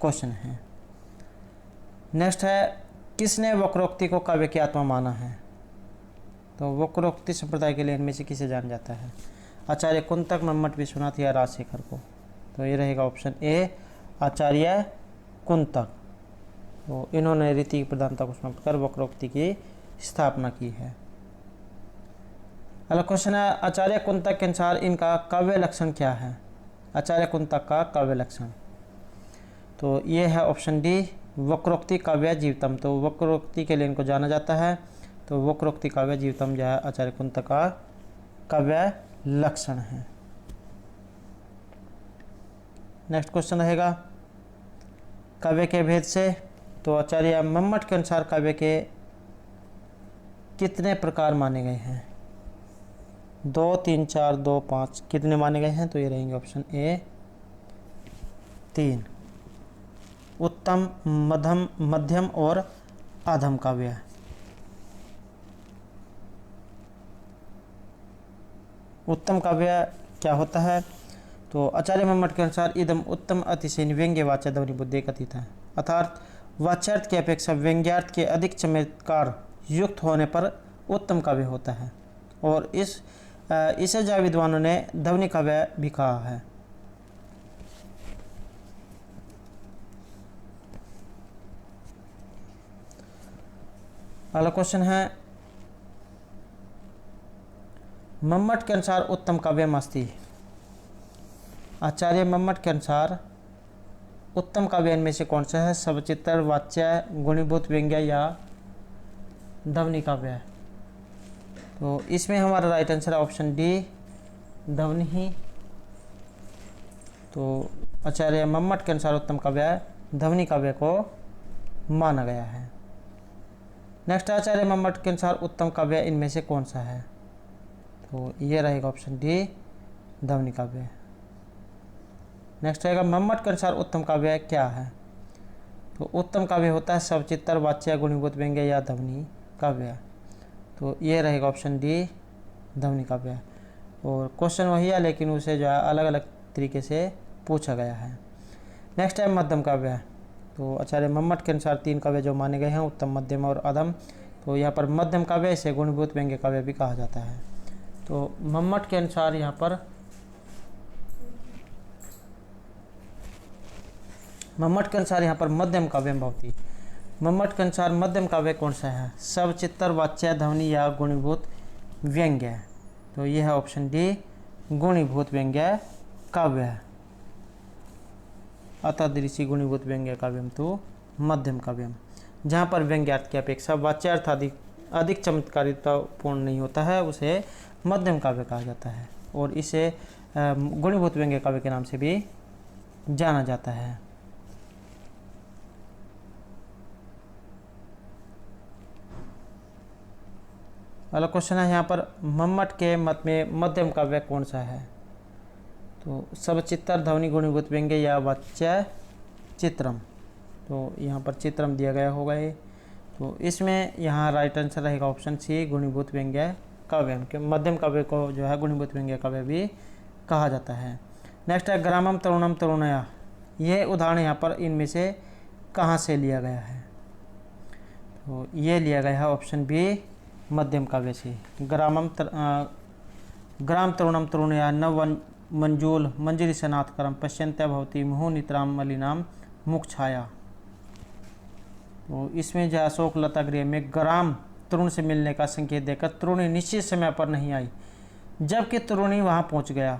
क्वेश्चन है। नेक्स्ट है किसने वक्रोक्ति को काव्य की आत्मा माना है? तो वक्रोक्ति संप्रदाय के लिए इनमें से किसे जाना जाता है? आचार्य कुंतक, मम्मट, विश्वनाथ या राजशेखर को। तो ये रहेगा ऑप्शन ए आचार्य कुंतक। तो इन्होंने रीति की प्रधानता को समाप्त कर वक्रोक्ति की स्थापना की है। अगला क्वेश्चन है आचार्य कुंतक के अनुसार इनका काव्य लक्षण क्या है? आचार्य कुंतक का काव्य लक्षण। तो ये है ऑप्शन डी वक्रोक्ति काव्य जीवितम। तो वक्रोक्ति के लिए इनको जाना जाता है। तो वक्रोक्ति काव्य जीवितम जो है आचार्य कुंतक का काव्य लक्षण है। नेक्स्ट क्वेश्चन रहेगा काव्य के भेद से। तो आचार्य मम्मट के अनुसार काव्य के कितने प्रकार माने गए हैं? 2, 3, 4, 2, 5 कितने माने गए हैं? तो ये रहेंगे ऑप्शन ए 3 उत्तम, मध्यम और अधम काव्य। उत्तम काव्य क्या होता है? तो आचार्य मम्मट के अनुसार इदम उत्तम अतिशय व्यंग्यवाच्य ध्वनि बुद्धि कथित है। अर्थात वाच्यार्थ की अपेक्षा व्यंग्यार्थ के अधिक चमत्कार युक्त होने पर उत्तम काव्य होता है। और इसे जा विद्वानों ने ध्वनि काव्य भी कहा है। अगला क्वेश्चन है मम्मट के अनुसार उत्तम काव्यम अस्ति। आचार्य मम्मट के अनुसार उत्तम काव्य इनमें से कौन सा है? सवचित्र, वाच्य, गुणीभूत व्यंग्य या ध्वनि काव्य। तो इसमें हमारा राइट आंसर है ऑप्शन डी ध्वनि ही। तो आचार्य मम्मट के अनुसार उत्तम काव्य ध्वनि काव्य को माना गया है। नेक्स्ट आचार्य मम्मट के अनुसार उत्तम काव्य इनमें से कौन सा है? तो ये रहेगा ऑप्शन डी ध्वनि काव्य। नेक्स्ट रहेगा मम्मट के अनुसार उत्तम काव्य क्या है? तो उत्तम काव्य होता है सवचित्र, वाच्य, गुणीभूत व्यंग्य या ध्वनि काव्य। तो ये रहेगा ऑप्शन डी ध्वनि काव्य। और क्वेश्चन वही है लेकिन उसे जो है अलग अलग तरीके से पूछा गया है। नेक्स्ट है मध्यम काव्य। तो आचार्य मम्मट के अनुसार 3 काव्य जो माने गए हैं उत्तम, मध्यम और अधम। तो यहाँ पर मध्यम काव्य, इसे गुणीभूत व्यंग्य काव्य भी कहा जाता है। तो मम्मट के अनुसार यहाँ पर मध्यम काव्य भवती। मम्मट के अनुसार मध्यम काव्य कौन सा है? सबचित्तर, वाच्य, ध्वनि या गुणीभूत व्यंग्य। तो यह है ऑप्शन डी, गुणीभूत व्यंग्य काव्य है। अतादृशी गुणीभूत व्यंग्य काव्यम तो मध्यम काव्यम, जहाँ पर व्यंग्यार्थ की अपेक्षा वाच्यार्थ अधिक चमत्कारितापूर्ण नहीं होता है, उसे मध्यम काव्य कहा जाता है और इसे गुणीभूत व्यंग्य काव्य के नाम से भी जाना जाता है। अगला क्वेश्चन है यहाँ पर, मम्मट के मत में मध्यम काव्य कौन सा है? तो सबचित्तर, ध्वनि, गुणीभूत व्यंग्य या वाच्य चित्रम। तो यहाँ पर चित्रम दिया गया होगा ये, तो इसमें यहाँ राइट आंसर रहेगा ऑप्शन सी, गुणीभूत व्यंग्य काव्य के मध्यम काव्य को जो है गुणीभूत व्यंग्य काव्य भी कहा जाता है। नेक्स्ट है ग्रामम तरुणम तरुणया। ये उदाहरण यहाँ पर इनमें से कहाँ से लिया गया है? तो ये लिया गया है ऑप्शन बी, मध्यम काव्य से। ग्राम तरुणम तरुणया नव मंजूल मंजरी सनाथ करम पश्यंत्य भवती मुहु नितराम मलिनाम मुख छाया। तो इसमें जो अशोक लता गृह में ग्राम तरुण से मिलने का संकेत देकर तरुणी निश्चित समय पर नहीं आई, जबकि तरुणी वहां पहुंच गया।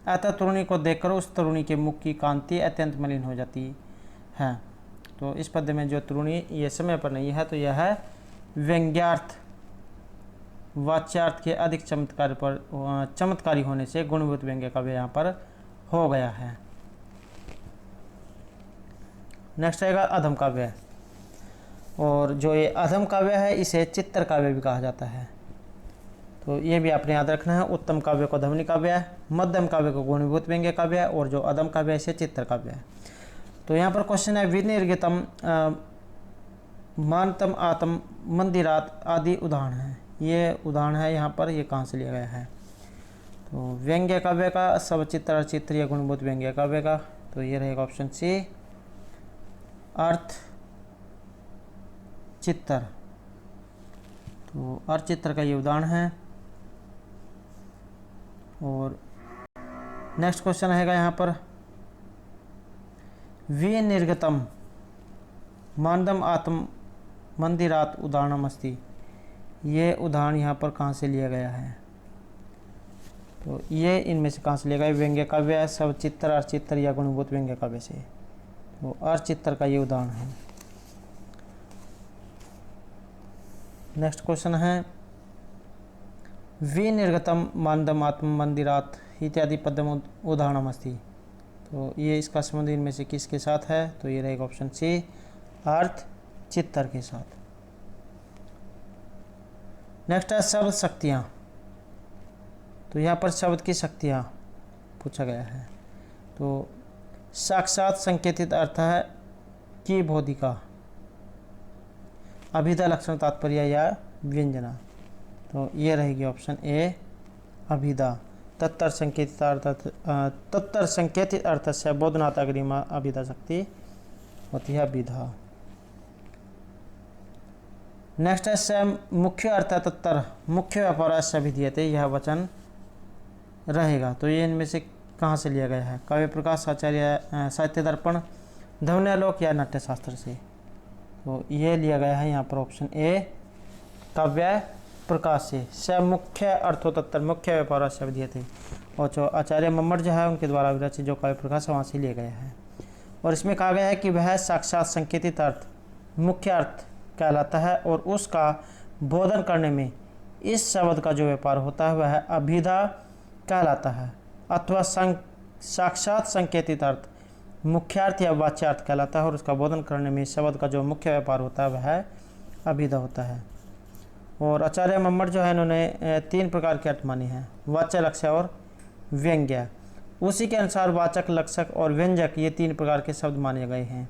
अतः तरुणी को देखकर उस तरुणी के मुख की कांति अत्यंत मलिन हो जाती है। तो इस पद्य में जो तरुणी ये समय पर नहीं है, तो यह है व्यंग्यार्थ, वाच्यार्थ के अधिक चमत्कारी होने से गुणीभूत व्यंग्य काव्य यहाँ पर हो गया है। नेक्स्ट आएगा अधम काव्य, और जो ये अधम काव्य है इसे चित्तर काव्य भी कहा जाता है। तो ये भी आपने याद रखना है। उत्तम काव्य को ध्वनि काव्य है, मध्यम काव्य को गुणीभूत व्यंग्य काव्य है, और जो अधम काव्य है इसे चित्तर काव्य है। तो यहाँ पर क्वेश्चन है, विनिर्गितम, मानतम, आत्म, मंदिरात आदि उदाहरण है। ये उदाहरण है यहाँ पर, ये कहाँ से लिया गया है? तो व्यंग्य काव्य का, सबचित्तर, चित्र या गुणीभूत व्यंग्य काव्य का। तो ये रहेगा ऑप्शन सी, अर्थ चित्तर। तो अर्थ चित्तर का ये उदाहरण है। और नेक्स्ट क्वेश्चन रहेगा यहाँ पर, विनिर्गतम मानदम आत्म मंदिरात उदाहरणम अस्ति। ये उदाहरण यहाँ पर कहाँ से लिया गया है? तो ये इनमें से कहाँ से लिया गया? व्यंग्य काव्य, सबचित्तर, अर्चित्तर या गुणीभूत व्यंग्य काव्य से। तो अर्चित्तर का ये उदाहरण है। नेक्स्ट क्वेश्चन है, विनिर्गतम मानदम आत्म मंदिरात इत्यादि पद्यम उदाहरणम अस्ति। तो ये इसका संबंध इनमें से किसके साथ है? तो ये रहेगा ऑप्शन सी, अर्थ चित्तर के साथ। नेक्स्ट है शब्द शक्तियाँ। तो यहाँ पर शब्द की शक्तियाँ पूछा गया है। तो साक्षात संकेतित अर्थ है की बोधिका, अभिधा, लक्षण, तात्पर्य या व्यंजना। तो ये रहेगी ऑप्शन ए, अभिधा। तत्तर संकेतित अर्थ से बोधनात् अग्रिमा अभिधा शक्ति होती है अभिधा। नेक्स्ट है मुख्य अर्थ तत्तर मुख्य व्यापार से विधीयते, यह वचन रहेगा। तो ये इनमें से कहाँ से लिया गया है? काव्य प्रकाश, आचार्य साहित्य दर्पण, ध्वन्यालोक या नाट्यशास्त्र से। तो ये लिया गया है यहाँ पर ऑप्शन ए, काव्य प्रकाश से। स मुख्य अर्थो तत्तर मुख्य व्यापार से विधीयते, और जो आचार्य मम्मट जो है उनके द्वारा विरचित जो काव्य प्रकाश है वहाँ से लिया गया है। और इसमें कहा गया है कि वह साक्षात संकेतित अर्थ मुख्य अर्थ कहलाता है, और उसका बोधन करने में इस शब्द का जो व्यापार होता है वह अभिधा कहलाता है, अथवा साक्षात संकेतित अर्थ मुख्यार्थ या वाच्यार्थ कहलाता है, और उसका बोधन करने में इस शब्द का जो मुख्य व्यापार होता है वह अभिधा होता है। और आचार्य मम्मट जो है इन्होंने 3 प्रकार के अर्थ माने हैं, वाच्य, लक्ष्य और व्यंग्य। उसी के अनुसार वाचक, लक्षक और व्यंजक ये 3 प्रकार के शब्द माने गए हैं,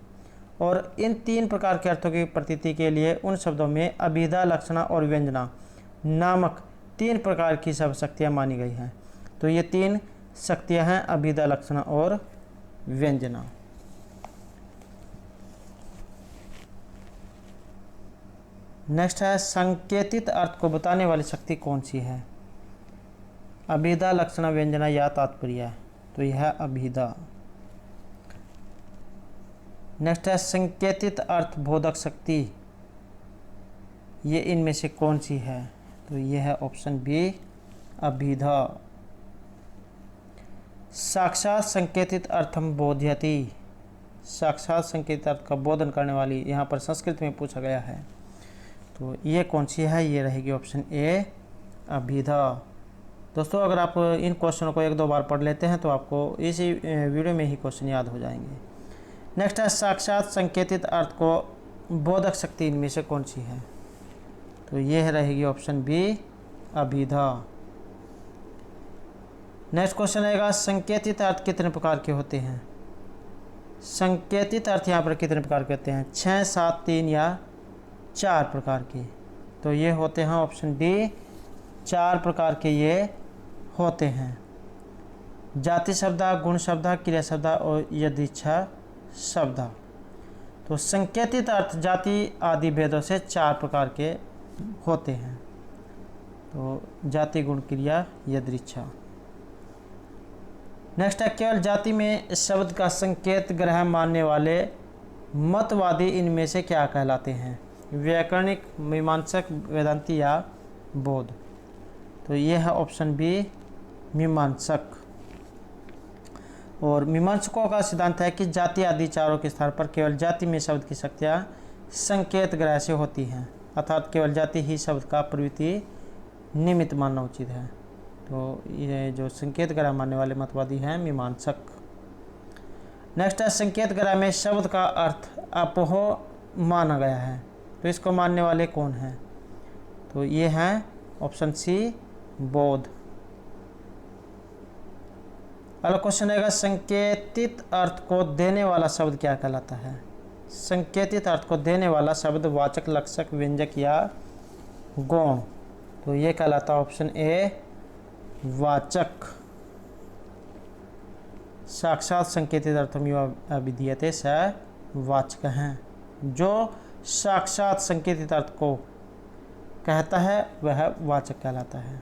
और इन 3 प्रकार के अर्थों की प्रतीति के लिए उन शब्दों में अभिधा, लक्षणा और व्यंजना नामक 3 प्रकार की सब शक्तियाँ मानी गई हैं। तो ये 3 शक्तियाँ हैं, अभिधा, लक्षणा और व्यंजना। नेक्स्ट है संकेतित अर्थ को बताने वाली शक्ति कौन सी है? अभिधा, लक्षणा, व्यंजना या तात्पर्य? तो यह है अभिधा। नेक्स्ट है संकेतित अर्थ बोधक शक्ति, ये इनमें से कौन सी है? तो यह है ऑप्शन बी अभिधा। साक्षात संकेतित अर्थम बोध्यति, साक्षात संकेतित अर्थ का बोधन करने वाली, यहाँ पर संस्कृत में पूछा गया है, तो ये कौन सी है? ये रहेगी ऑप्शन ए अभिधा। दोस्तों अगर आप इन क्वेश्चनों को 1-2 बार पढ़ लेते हैं तो आपको इसी वीडियो में ही क्वेश्चन याद हो जाएंगे। नेक्स्ट है साक्षात संकेतित अर्थ को बोधक शक्ति इनमें से कौन सी है? तो यह रहेगी ऑप्शन बी अभिधा। नेक्स्ट क्वेश्चन रहेगा संकेतित अर्थ कितने प्रकार के होते हैं? संकेतित अर्थ यहाँ पर कितने प्रकार के होते हैं? 6, 7, 3 या 4 प्रकार के? तो ये होते हैं ऑप्शन डी 4 प्रकार के ये होते हैं। जाति शब्द, गुण शब्द, क्रिया शब्द और यदृच्छा शब्द। तो संकेतित अर्थ जाति आदि भेदों से 4 प्रकार के होते हैं। तो जाति, गुण, क्रिया, यदृच्छा। नेक्स्ट है केवल जाति में शब्द का संकेत ग्रह मानने वाले मतवादी इनमें से क्या कहलाते हैं? व्याकरणिक, मीमांसक, वेदांती या बौद्ध? तो यह है ऑप्शन बी मीमांसक। और मीमांसकों का सिद्धांत है कि जाति आदि चारों के स्थान पर केवल जाति में शब्द की शक्तियाँ संकेत ग्रह से होती हैं, अर्थात केवल जाति ही शब्द का प्रवृत्ति निमित्त मानना उचित है। तो ये जो संकेत ग्रह मानने वाले मतवादी हैं मीमांसक। नेक्स्ट है संकेत ग्रह में शब्द का अर्थ अपोह माना गया है, तो इसको मानने वाले कौन हैं? तो ये हैं ऑप्शन सी बौद्ध। अगला क्वेश्चन रहेगा संकेतित अर्थ को देने वाला शब्द क्या कहलाता है? संकेतित अर्थ को देने वाला शब्द वाचक, लक्षक, व्यंजक या गौण? तो ये कहलाता है ऑप्शन ए वाचक। साक्षात संकेतित अर्थम अभिधीयते स वाचक हैं, जो साक्षात संकेतित अर्थ को कहता है वह वाचक कहलाता है।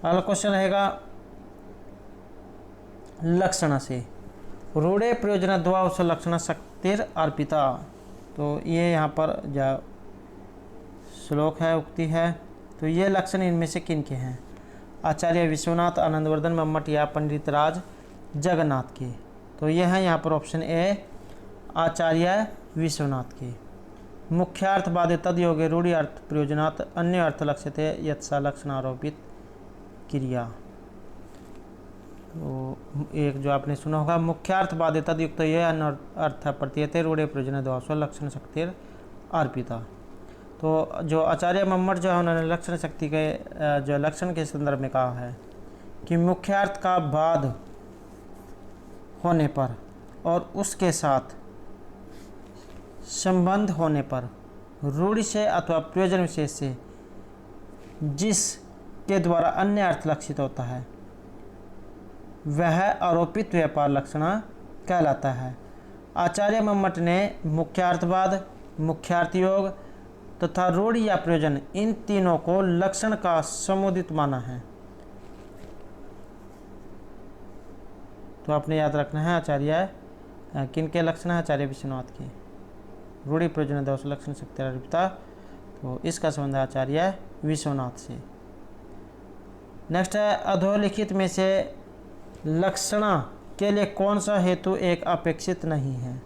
अगला क्वेश्चन रहेगा लक्षणा से रूढ़े प्रयोजन द्वाउस लक्षण शक्तिर अर्पिता। तो ये यहाँ पर जो श्लोक है, उक्ति है, तो ये लक्षण इनमें से किन के हैं? आचार्य विश्वनाथ, आनंदवर्धन, मम्मट या पंडित राज जगन्नाथ के? तो ये है यहाँ पर ऑप्शन ए आचार्य विश्वनाथ के। मुख्यार्थवादे तदयोगे रूढ़ि अर्थ प्रयोजनात् अन्य अर्थ लक्ष्यते यत्सा लक्षण आरोपित क्रिया। तो एक जो आपने सुना होगा मुख्यार्थवादे तदयुक्त ये अन्य अर्थ प्रतीयते रूढ़े प्रयोजन द्वारा लक्षण शक्तिर अर्पिता। तो जो आचार्य मम्मट जो है उन्होंने लक्षण शक्ति के जो लक्षण के संदर्भ में कहा है कि मुख्यार्थ का बाद होने पर और उसके साथ संबंध होने पर रूढ़ि से अथवा प्रयोजन विशेष से जिस के द्वारा अन्य अर्थ लक्षित होता है वह आरोपित व्यापार लक्षण कहलाता है। आचार्य मम्मट ने मुख्यार्थवाद, मुख्यार्थ योग तथा रूढ़ि या प्रयोजन इन तीनों को लक्षण का समुदित माना है। तो आपने याद रखना है आचार्य किन के लक्षण है? आचार्य विश्वनाथ के। रूढ़ि प्रयोजन दोष लक्षण शक्ति अर्पिता, तो इसका संबंध है आचार्य विश्वनाथ से। नेक्स्ट है अधोलिखित में से लक्षणा के लिए कौन सा हेतु एक अपेक्षित नहीं है?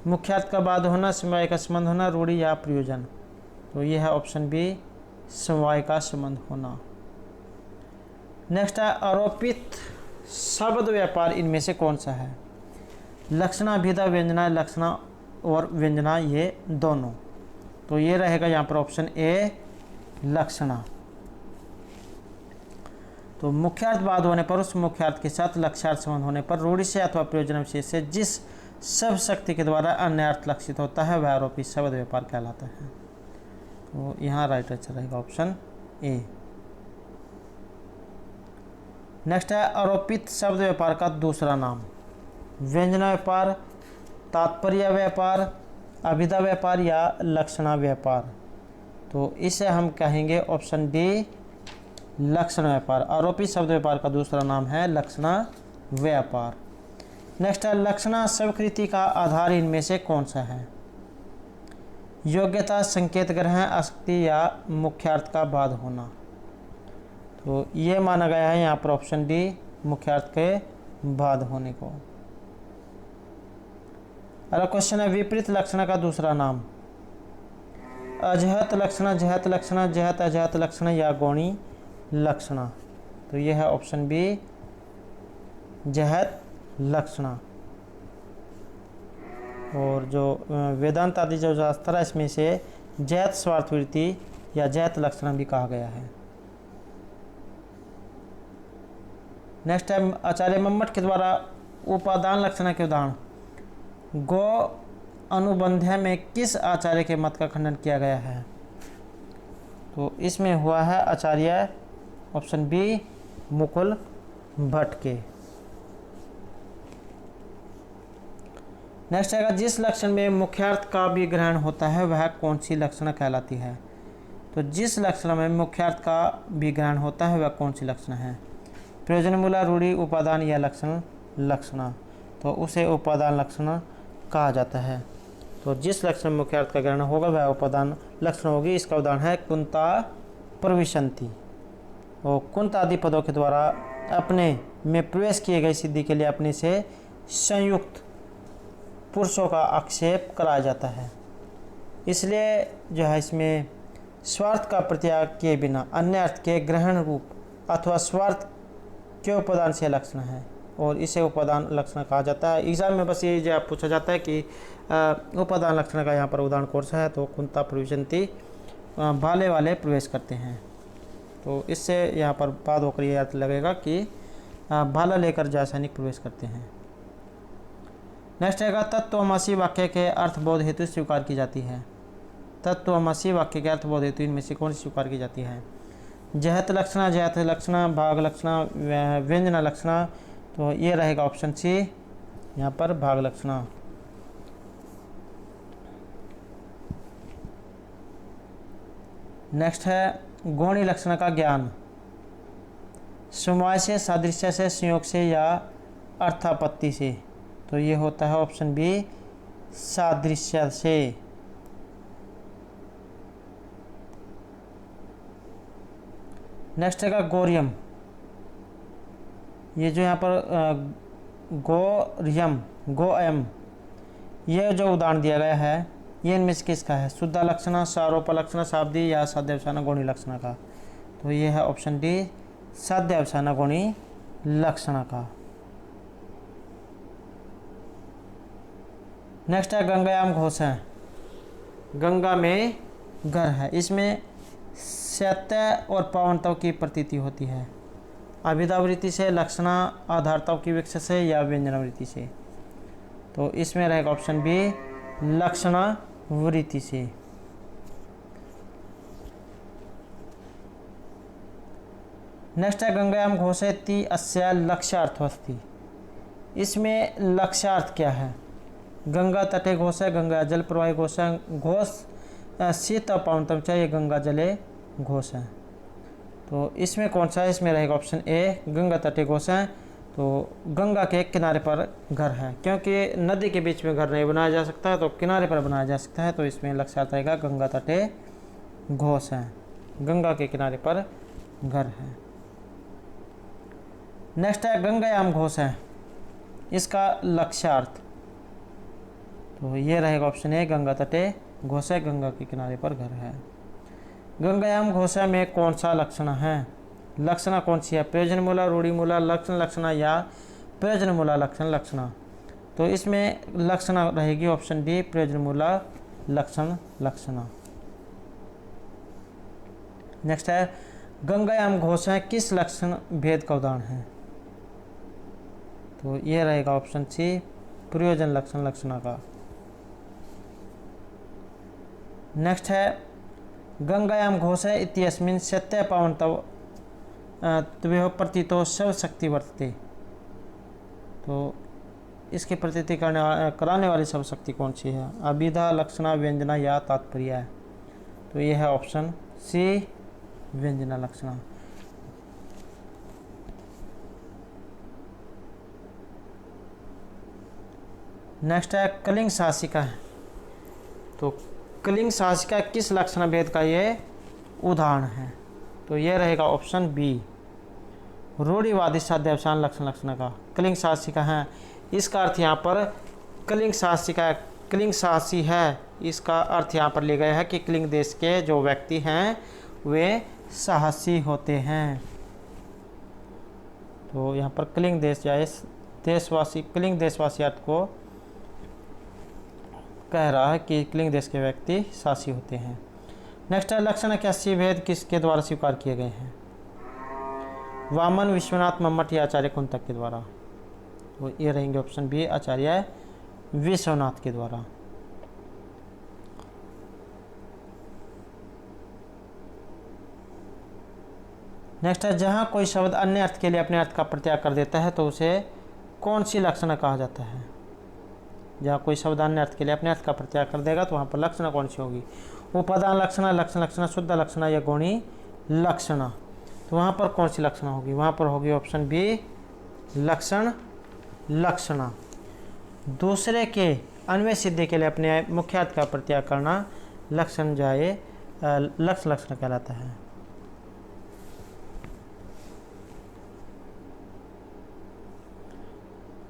मुख्यार्थ का बाद होना, समवाय का संबंध होना, रूढ़ि या प्रयोजन? तो यह है ऑप्शन बी समवाय का संबंध होना। नेक्स्ट है आरोपित शब्द व्यापार इनमें से कौन सा है? लक्षणा, अभिधा, व्यंजना, लक्षणा और व्यंजना ये दोनों। तो ये रहेगा यहाँ पर ऑप्शन ए लक्षणा। तो मुख्यार्थ बाद होने पर उस मुख्यार्थ के साथ लक्ष्यार्थ संबंध होने पर रूढ़ि से अथवा प्रयोजन विशेष से जिस सब शक्ति के द्वारा अन्य अर्थ लक्षित होता है वह आरोपित शब्द व्यापार कहलाता है। तो यहाँ राइट आंसर रहेगा ऑप्शन ए। नेक्स्ट है आरोपित शब्द व्यापार का दूसरा नाम। व्यंजना व्यापार, तात्पर्य व्यापार, अभिधा व्यापार या लक्षणा व्यापार? तो इसे हम कहेंगे ऑप्शन डी लक्षण व्यापार। आरोपी शब्द व्यापार का दूसरा नाम है लक्षणा व्यापार। नेक्स्ट है लक्षणा स्वीकृति का आधार इनमें से कौन सा है? योग्यता, संकेत ग्रहण, आसक्ति या मुख्यार्थ का बाद होना। तो ये माना गया है यहाँ पर ऑप्शन डी मुख्यार्थ के बाद होने को। अगला क्वेश्चन है विपरीत लक्षण का दूसरा नाम? अजहत लक्षण, जहत लक्षण, जहत अजहत लक्षण या गौणी लक्षण। तो यह है ऑप्शन बी जहत लक्षण। और जो वेदांत आदि जो शास्त्र है इसमें से जहत स्वार्थवृत्ति या जहत लक्षण भी कहा गया है। नेक्स्ट है आचार्य मम्मट के द्वारा उपादान लक्षण के उदाहरण? गो अनुबंध में किस आचार्य के मत का खंडन किया गया है? तो इसमें हुआ है आचार्य ऑप्शन बी मुकुल भट्ट के। नेक्स्ट है जिस लक्षण में मुख्यार्थ का भी ग्रहण होता है वह कौन सी लक्षण कहलाती है? तो जिस लक्षण में मुख्यार्थ का भी ग्रहण होता है वह कौन सी लक्षण है? प्रयोजन, मूला, रूढ़ि, उपादान या लक्षण? तो उसे उपादान लक्षण कहा जाता है। तो जिस लक्षण में मुख्यार्थ का ग्रहण होगा वह उपादान लक्षण होगी। इसका उदाहरण है कुंता प्रविशन्ति। और कुंत आदि पदों के द्वारा अपने में प्रवेश किए गए सिद्धि के लिए अपने से संयुक्त पुरुषों का आक्षेप कराया जाता है। इसलिए जो है इसमें स्वार्थ का प्रत्याग किए बिना अन्य अर्थ के ग्रहण रूप अथवा स्वार्थ के उपादान से लक्षण है और इसे उपादान लक्षण कहा जाता है। एग्जाम में बस ये जो पूछा जाता है कि उपादान लक्षण का यहाँ पर उदाहरण कौन सा है? तो कुंता प्रविशन्ति भाले वाले प्रवेश करते हैं। तो इससे यहाँ पर बाद होकर ये अर्थ लगेगा कि भाला लेकर जय सैनिक प्रवेश करते हैं। नेक्स्ट है तत्वमसि वाक्य के अर्थबोध हेतु स्वीकार की जाती है? तत्वमसि वाक्य के अर्थबोध हेतु इनमें से कौन सी स्वीकार की जाती है? जहत लक्षण, जहत लक्षण, भाग लक्षण, व्यंजन लक्षण। तो ये रहेगा ऑप्शन सी यहाँ पर भाग लक्षण। नेक्स्ट है गौणी लक्षण का ज्ञान? समवाय से, सादृश्य से, संयोग से या अर्थापत्ति से? तो ये होता है ऑप्शन बी सादृश्य से। नेक्स्ट है गौर्यम। ये जो यहाँ पर गौर्यम, गोयम, ये जो उदाहरण दिया गया है ये इनमें से किसका है? शुद्ध लक्षण, सारोप लक्षण, शाब्दी या साध्यावसान गौणी लक्षण का? तो ये है ऑप्शन डी साध्यावसान गौणी लक्षण का। नेक्स्ट है गंगायाम घोष है? गंगा में घर है, इसमें सत्य और पावनता की प्रतीति होती है। अभिधावृत्ति से, लक्षणा आधारता की विकसित से या व्यंजनावृत्ति से? तो इसमें रहेगा ऑप्शन बी लक्षणावृत्ति से। नेक्स्ट है गंगायाम घोषयति अस्य लक्ष्यार्थोऽस्ति? इसमें लक्ष्यार्थ क्या है? गंगा तटे घोष है, गंगा जल प्रवाही घोष है, घोष शीत पावनतम चाहिए, गंगा जले घोष है। तो इसमें कौन सा है? इसमें रहेगा ऑप्शन ए गंगा तटे घोष है। तो गंगा के किनारे पर घर है, क्योंकि नदी के बीच में घर नहीं बनाया जा सकता तो किनारे पर बनाया जा सकता है। तो इसमें लक्ष्यार्थ रहेगा गंगा तटे घोष है, गंगा के किनारे पर घर है। नेक्स्ट है गंगायाम घोष है, इसका लक्ष्यार्थ? तो ये रहेगा ऑप्शन ए गंगा तटे घोष है, गंगा के किनारे पर घर है। गंगायाम घोष में कौन सा लक्षण है? लक्षणा कौन सी है? प्रयोजन मूला, रूढ़ि मूला, लक्षण लक्षणा या प्रयोजन मूला लक्षण? तो इसमें लक्षणा रहेगी ऑप्शन डी प्रयोजन मूला लक्षण। नेक्स्ट है गंगायाम घोष किस लक्षण भेद का उदाहरण है? तो ये रहेगा ऑप्शन सी प्रयोजन लक्षण का। नेक्स्ट है गंगायाम घोष इत्यस्मिन् सत्य पावनतव प्रतीतो शव शक्ति वर्तते? तो इसकी प्रतीति कराने वाली शब्द शक्ति कौन सी है? अभिधा, लक्षणा, व्यंजना या तात्पर्य है? तो ये है ऑप्शन सी, व्यंजना लक्षणा। नेक्स्ट है कलिंग शासिका है। तो कलिंग शासिका किस लक्षण भेद का ये उदाहरण है? तो ये रहेगा ऑप्शन बी, रूढ़िवादी साध्यावसान लक्षण लक्षण का। कलिंग शासिका है, इसका अर्थ यहाँ पर कलिंग शासिका, कलिंग शासी है, इसका अर्थ यहाँ पर लिया गया है कि कलिंग देश के जो व्यक्ति हैं वे साहसी होते हैं। तो यहाँ पर कलिंग देश या देशवासी, कलिंग देशवासी अर्थ को कह रहा है कि कलिंग देश के व्यक्ति साहसी होते हैं। नेक्स्ट है लक्षण 81 भेद किसके द्वारा स्वीकार किए गए हैं? वामन, विश्वनाथ, मम्मट या आचार्य कुंतक के द्वारा? तो ये रहेंगे ऑप्शन बी, आचार्य विश्वनाथ के द्वारा। नेक्स्ट है जहाँ कोई शब्द अन्य अर्थ के लिए अपने अर्थ का प्रत्याग कर देता है तो उसे कौन सी लक्षण कहा जाता है? जहाँ कोई शब्द अन्य अर्थ के लिए अपने अर्थ का प्रत्याग कर देगा तो वहाँ पर लक्षण कौन सी होगी? उपादान लक्षणा, लक्षण लक्षणा, शुद्ध लक्षणा या गौणी लक्षणा? तो वहाँ पर कौन सी लक्षणा होगी? वहाँ पर होगी ऑप्शन बी, लक्षण लक्षणा। दूसरे के अन्वय सिद्धि के लिए अपने मुख्य अर्थ का प्रत्याग करना लक्षण जाए लक्षण लक्षण कहलाता है।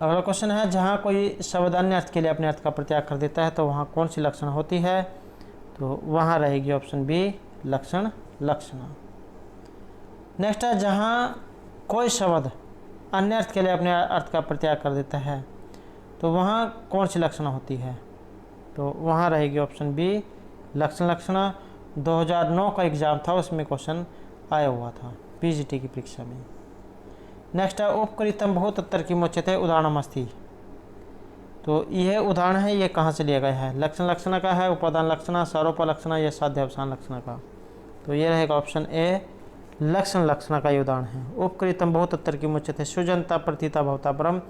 अगला क्वेश्चन है जहाँ कोई शब्द अन्य अर्थ के लिए अपने अर्थ का प्रत्याग कर देता है तो वहाँ कौन सी लक्षण होती है? तो वहाँ रहेगी ऑप्शन बी, लक्षण लक्षणा। नेक्स्ट है जहाँ कोई शब्द अन्य अर्थ के लिए अपने अर्थ का प्रत्याग कर देता है तो वहाँ कौन सी लक्षण होती है? तो वहाँ रहेगी ऑप्शन बी, लक्षण लक्षणा। 2009 का एग्ज़ाम था, उसमें क्वेश्चन आया हुआ था पीजीटी की परीक्षा में। नेक्स्ट है उपकृतम बहुत उत्तर की मोचते उदाहरणमस्ति। तो यह उदाहरण है, ये कहाँ से लिया गया है? लक्षण लक्षण का है, उपादान लक्षणा, सारोप लक्षणा या साध्यावसान लक्षण का? तो ये रहेगा ऑप्शन ए, लक्षण लक्षण का ये उदाहरण है। उपकृतम बहुत उत्तर की मुच्यते सुजनता प्रतीता भवता परम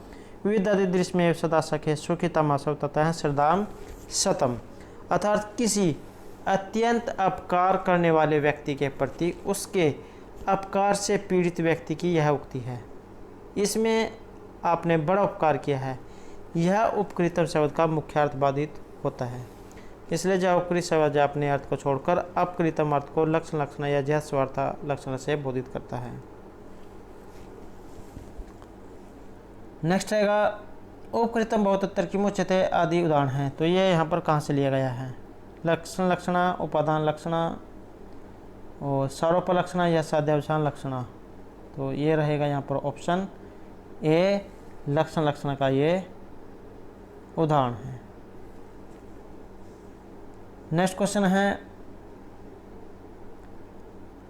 विविधादि दृश्य में सदा सखे सुखिता मासव तथा श्रद्धाम सतम। अर्थात किसी अत्यंत अपकार करने वाले व्यक्ति के प्रति उसके अपकार से पीड़ित व्यक्ति की यह उक्ति है। इसमें आपने बड़ा उपकार किया है, यह उपकृतम शब्द का मुख्यार्थ बाधित होता है। इसलिए जब उपकृत शब्द अपने अर्थ को छोड़कर अपकृतम अर्थ को लक्षण लक्षण या जह स्वार्था लक्षण से बोधित करता है। नेक्स्ट रहेगा उपकृतम बहुत उत्तर की मुच्यते आदि उदाहरण हैं। तो ये यहाँ पर कहाँ से लिया गया है? लक्षण लक्षणा, उपादान लक्षणा और सारोप लक्षणा या साध्यावसान लक्षणा? तो ये रहेगा यहाँ पर ऑप्शन ए, लक्षण लक्षण का ये उदाहरण है। नेक्स्ट क्वेश्चन है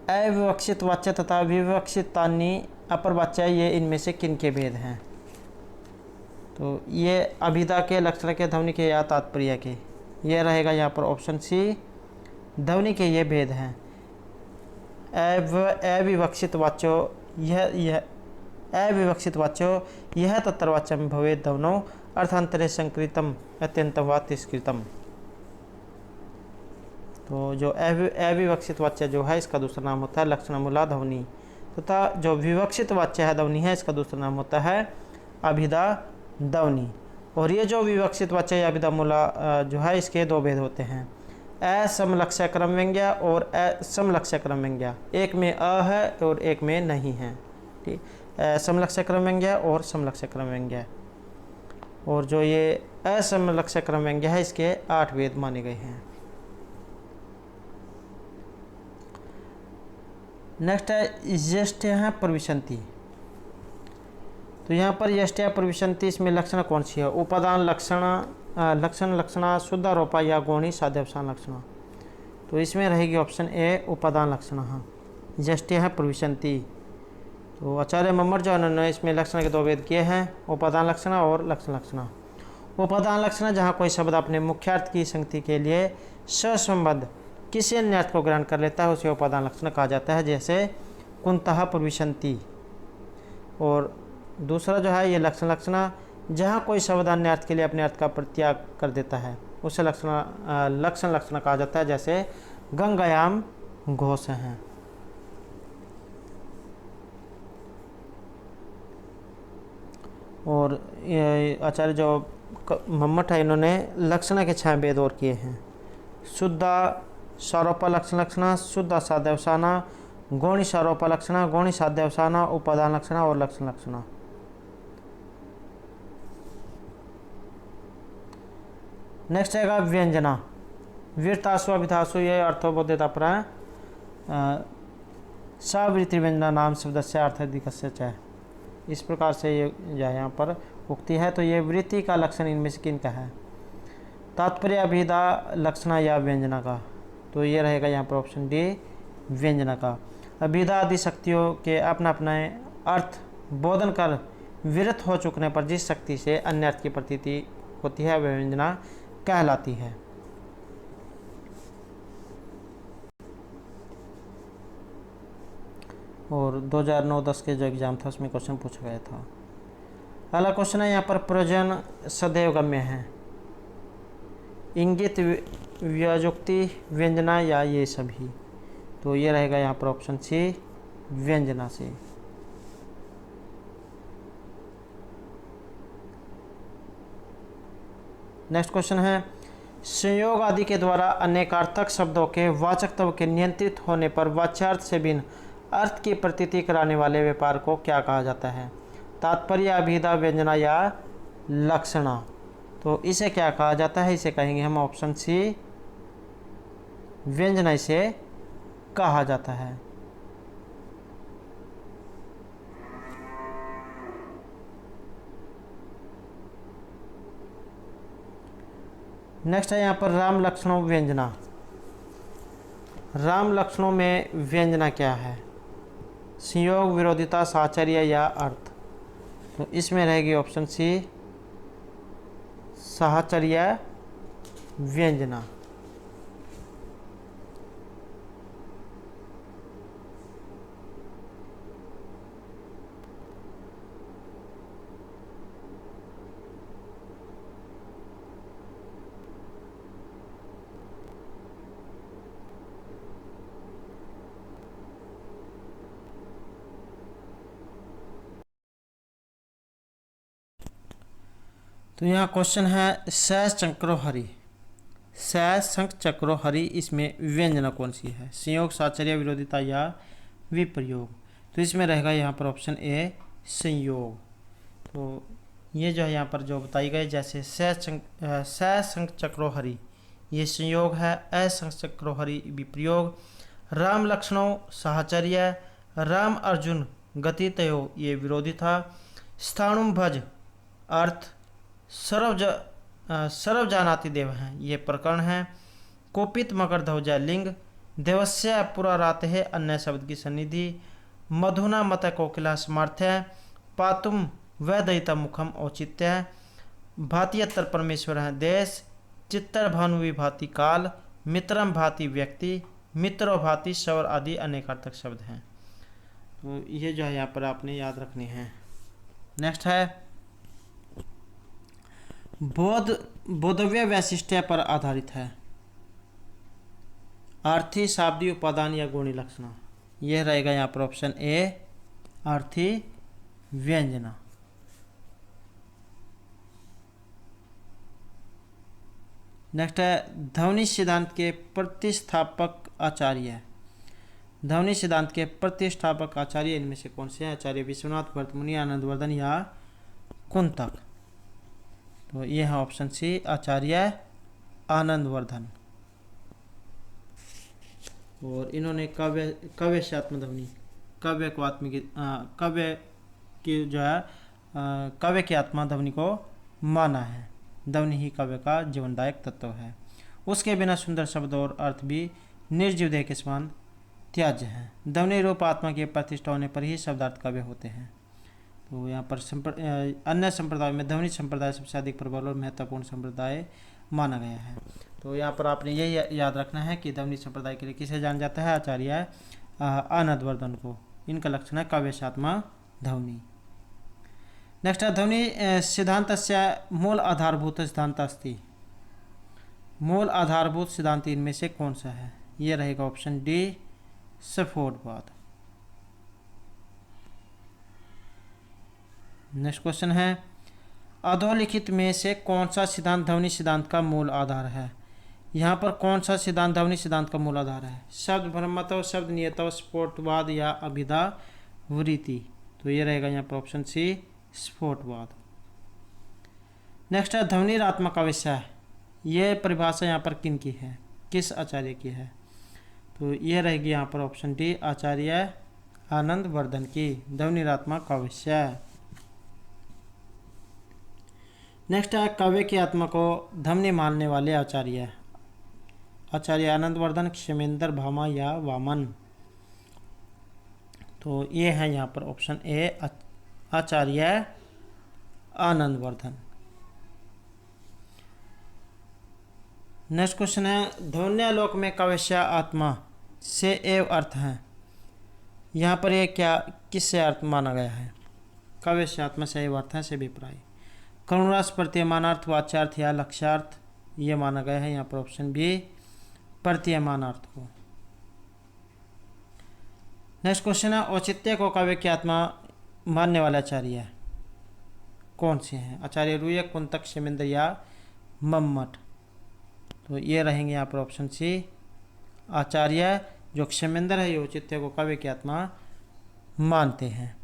अविवक्षित वाच्य तथा विवक्षित तानी अपर वाच्य, ये इनमें से किन के भेद हैं? तो ये अभिधा के, लक्षण के, ध्वनि के या तात्पर्य के? ये रहेगा यहाँ पर ऑप्शन सी, ध्वनि के ये भेद हैं। अविवक्षित वाच्यो यह अविवक्षित वाच्यो यह तत्तरवाच्यम भवेत् ध्वनौ अर्थांतरे संकृतम अत्यंतम वा तिष्कृतम। तो जो अविवक्षित वाच्य जो है इसका दूसरा नाम होता है लक्षणमूला ध्वनि, तथा जो विवक्षित वाच्य है ध्वनि है इसका दूसरा नाम होता है अभिधा ध्वनि। और ये जो विवक्षित वाच्य या अभिधा मूला जो है इसके दो भेद होते हैं, असमलक्ष्य क्रम व्यंग्य और असमलक्ष्य क्रम व्यंग्य। एक में अ है और एक में नहीं है, ठीक। समलक्ष्य क्रम व्यंग्य और समलक्ष्य क्रम व्यंग्य। और जो ये असमलक्ष्य क्रम व्यंग्य है इसके 8 भेद माने गए हैं। नेक्स्ट है यष्टयः प्रविशन्ति। तो यहाँ पर यष्टयः प्रविशन्ति, इसमें लक्षण कौन सी है? उपादान लक्षण लक्षणा, शुद्धारोपा या गौणी साध्यावसान लक्षणा? तो इसमें रहेगी ऑप्शन ए, उपादान लक्षण यष्टयः प्रविशन्ति। तो आचार्य मम्मट जो उन्होंने इसमें लक्षण के 2 भेद किए हैं, उपादान लक्षण और लक्षण लक्षण। उपादान लक्षण जहाँ कोई शब्द अपने मुख्यार्थ की संगति के लिए ससंबद्ध किसी अन्य अर्थ को ग्रहण कर लेता है उसे उपादान लक्षण कहा जाता है, जैसे कुंतः प्रविशन्ति। और दूसरा जो है ये लक्षण लक्षण, जहाँ कोई शब्द अन्य अर्थ के लिए अपने अर्थ का परित्याग कर देता है उसे लक्षण कहा जाता है, जैसे गंगायाम घोष हैं। और आचार्य जो मम्मट है, इन्होंने लक्षण के 6 भेद और किए हैं। शुद्धा सारोपलक्षण, शुद्ध साध्यवसाना, गौणी सारोपलक्षण, गौणी साध्यवसाना, उपादान लक्षण और लक्षण। नेक्स्ट आएगा व्यंजना। वीरतासु अभिधासु, ये अर्थोबोध्यता पर है। सवृत्ति व्यंजना नाम शब्दस्य अर्थाधिकस्य च, इस प्रकार से ये जो है यहाँ पर उक्ति है। तो ये वृत्ति का लक्षण इनमें से किन का है? तात्पर्य, अभिधा, लक्षणा या व्यंजना का? तो ये रहेगा यहाँ पर ऑप्शन डी, व्यंजना का। अभिधा आदि शक्तियों के अपना अपना अर्थ बोधन कर विरत हो चुकने पर जिस शक्ति से अन्य अर्थ की प्रतीति होती है वह व्यंजना कहलाती है। और 2009-10 के जो एग्जाम था उसमें क्वेश्चन पूछा गया था। अगला क्वेश्चन है यहाँ पर, प्रयोजन सदैव गम्य है, इंगित, व्याजुक्ति, व्यंजना या ये सभी? तो ये रहेगा यहाँ पर ऑप्शन सी, व्यंजना से। नेक्स्ट क्वेश्चन है, संयोग आदि के द्वारा अनेकार्थक शब्दों के वाचकत्व के नियंत्रित होने पर वाच्यार्थ से भिन्न अर्थ की प्रतीति कराने वाले व्यापार को क्या कहा जाता है? तात्पर्य, अभिधा, व्यंजना या लक्षणा? तो इसे क्या कहा जाता है? इसे कहेंगे हम ऑप्शन सी, व्यंजना इसे कहा जाता है। नेक्स्ट है यहाँ पर राम लक्षणों व्यंजना। राम लक्षणों में व्यंजना क्या है? संयोग, विरोधिता, साहचर्य या अर्थ? तो इसमें रहेगी ऑप्शन सी, साहचर्य व्यंजना। तो यहाँ क्वेश्चन है, सैस चक्रो हरि, सैस संख चक्रो हरि, इसमें व्यंजना कौन सी है? संयोग, साहचर्य, विरोधिता या विप्रयोग? तो इसमें रहेगा यहाँ पर ऑप्शन ए, संयोग। तो ये जो है यहाँ पर जो बताई गई, जैसे सैस संख चक्रो हरि ये संयोग है, असंख चक्रो हरि विप्रयोग। राम लक्षणों साहचर्य, राम अर्जुन गति तयो ये विरोधी था। स्थाणुम भज अर्थ, सर्व जानाति देव हैं ये प्रकरण है। कोपित मकर ध्वजा लिंग, देवस्य पुरा रात है अन्य शब्द की सन्निधि। मधुना मत कोकिला समर्थ्य, पातुम वैदयिता मुखम औचित्य। भातियत्तर परमेश्वर है देश, चित्तर भानु विभाति काल, मित्रम भाति व्यक्ति, मित्रो भाति स्वर आदि अनेकार्थक शब्द हैं। तो ये जो है यहाँ पर आपने याद रखनी है। नेक्स्ट है, बोधव्य वैशिष्ट्य पर आधारित है, आर्थी, शाब्दी, उपादान या गुणी लक्षण? यह रहेगा यहाँ पर ऑप्शन ए, आर्थी व्यंजना। नेक्स्ट है, ध्वनि सिद्धांत के प्रतिष्ठापक आचार्य। ध्वनि सिद्धांत के प्रतिष्ठापक आचार्य इनमें से कौन से हैं? आचार्य विश्वनाथ, भरतमुनि, आनंदवर्धन या कुंतक? तो ये है ऑप्शन सी, आचार्य आनंदवर्धन। और इन्होंने काव्य से आत्मध्वनि, काव्य को काव्य की जो है काव्य की आत्मा ध्वनि को माना है। ध्वनि ही काव्य का जीवनदायक तत्व है, उसके बिना सुंदर शब्द और अर्थ भी निर्जीव देह के समान त्याज्य हैं। ध्वनि रूप आत्मा की प्रतिष्ठा होने पर ही शब्दार्थ काव्य होते हैं। तो यहाँ पर अन्य संप्रदाय में ध्वनि संप्रदाय सबसे अधिक प्रबल और महत्वपूर्ण संप्रदाय माना गया है। तो यहाँ पर आपने ये याद रखना है कि ध्वनि संप्रदाय के लिए किसे जाना जाता है? आचार्य आनंदवर्धन को। इनका लक्षण है काव्य से आत्मा ध्वनि। नेक्स्ट ध्वनि सिद्धान्तस्य मूल आधारभूत सिद्धांत अस्ति। मूल आधारभूत सिद्धांत इनमें से कौन सा है? ये रहेगा ऑप्शन डी, स्फोटवाद। नेक्स्ट क्वेश्चन है, अधोलिखित में से कौन सा सिद्धांत ध्वनि सिद्धांत का मूल आधार है? यहाँ पर कौन सा सिद्धांत ध्वनि सिद्धांत का मूल आधार है? शब्द भ्रमत्व, शब्द नियतव, स्फोटवाद या अभिधा वृत्ति? तो ये रहेगा यहाँ पर ऑप्शन सी, स्फोटवाद। नेक्स्ट है ध्वनिरात्मक आवेश। ये परिभाषा यहाँ पर किन की है, किस आचार्य की है? तो ये रहेगी यहाँ पर ऑप्शन डी, आचार्य आनंदवर्धन की, ध्वनिरात्मक आवेश। नेक्स्ट है काव्य की आत्मा को ध्वनि मानने वाले आचार्य। आचार्य आनंदवर्धन, क्षेमेंद्र भामा या वामन? तो ये है यहाँ पर option A, Acharya Anandavardhana. Next question है, ध्वन्यालोक में काव्य आत्मा से एव अर्थ है। यहाँ पर ये क्या, किससे अर्थ माना गया है? काव्य आत्मा से एव अर्थ है से अभिप्राय। करुणास प्रतीयमानार्थ, वाच्यार्थ या लक्ष्यार्थ? ये माना गया है यहाँ पर ऑप्शन बी, प्रतीयमानार्थ को। नेक्स्ट क्वेश्चन है, औचित्य को काव्य की आत्मा मानने वाले आचार्य कौन से हैं? आचार्य रूयक, कुंतक, क्षेमेंद्र या मम्मट? तो ये रहेंगे यहाँ पर ऑप्शन सी, आचार्य जो क्षेमेंद्र है ये औचित्य को काव्य की आत्मा मानते हैं।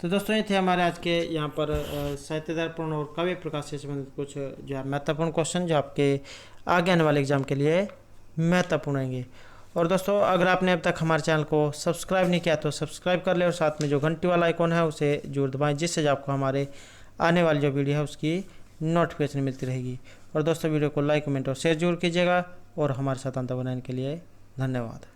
तो दोस्तों ये थे हमारे आज के यहाँ पर साहित्य दर्पण और काव्य प्रकाश से संबंधित कुछ जो है महत्वपूर्ण क्वेश्चन, जो आपके आगे आने वाले एग्जाम के लिए महत्वपूर्ण रहेंगे। और दोस्तों अगर आपने अब तक हमारे चैनल को सब्सक्राइब नहीं किया तो सब्सक्राइब कर ले और साथ में जो घंटी वाला आइकॉन है उसे जरूर दबाएं, जिससे आपको हमारे आने वाली जो वीडियो है उसकी नोटिफिकेशन मिलती रहेगी। और दोस्तों वीडियो को लाइक, कमेंट और शेयर जरूर कीजिएगा। और हमारे साथ अंत बनाने के लिए धन्यवाद।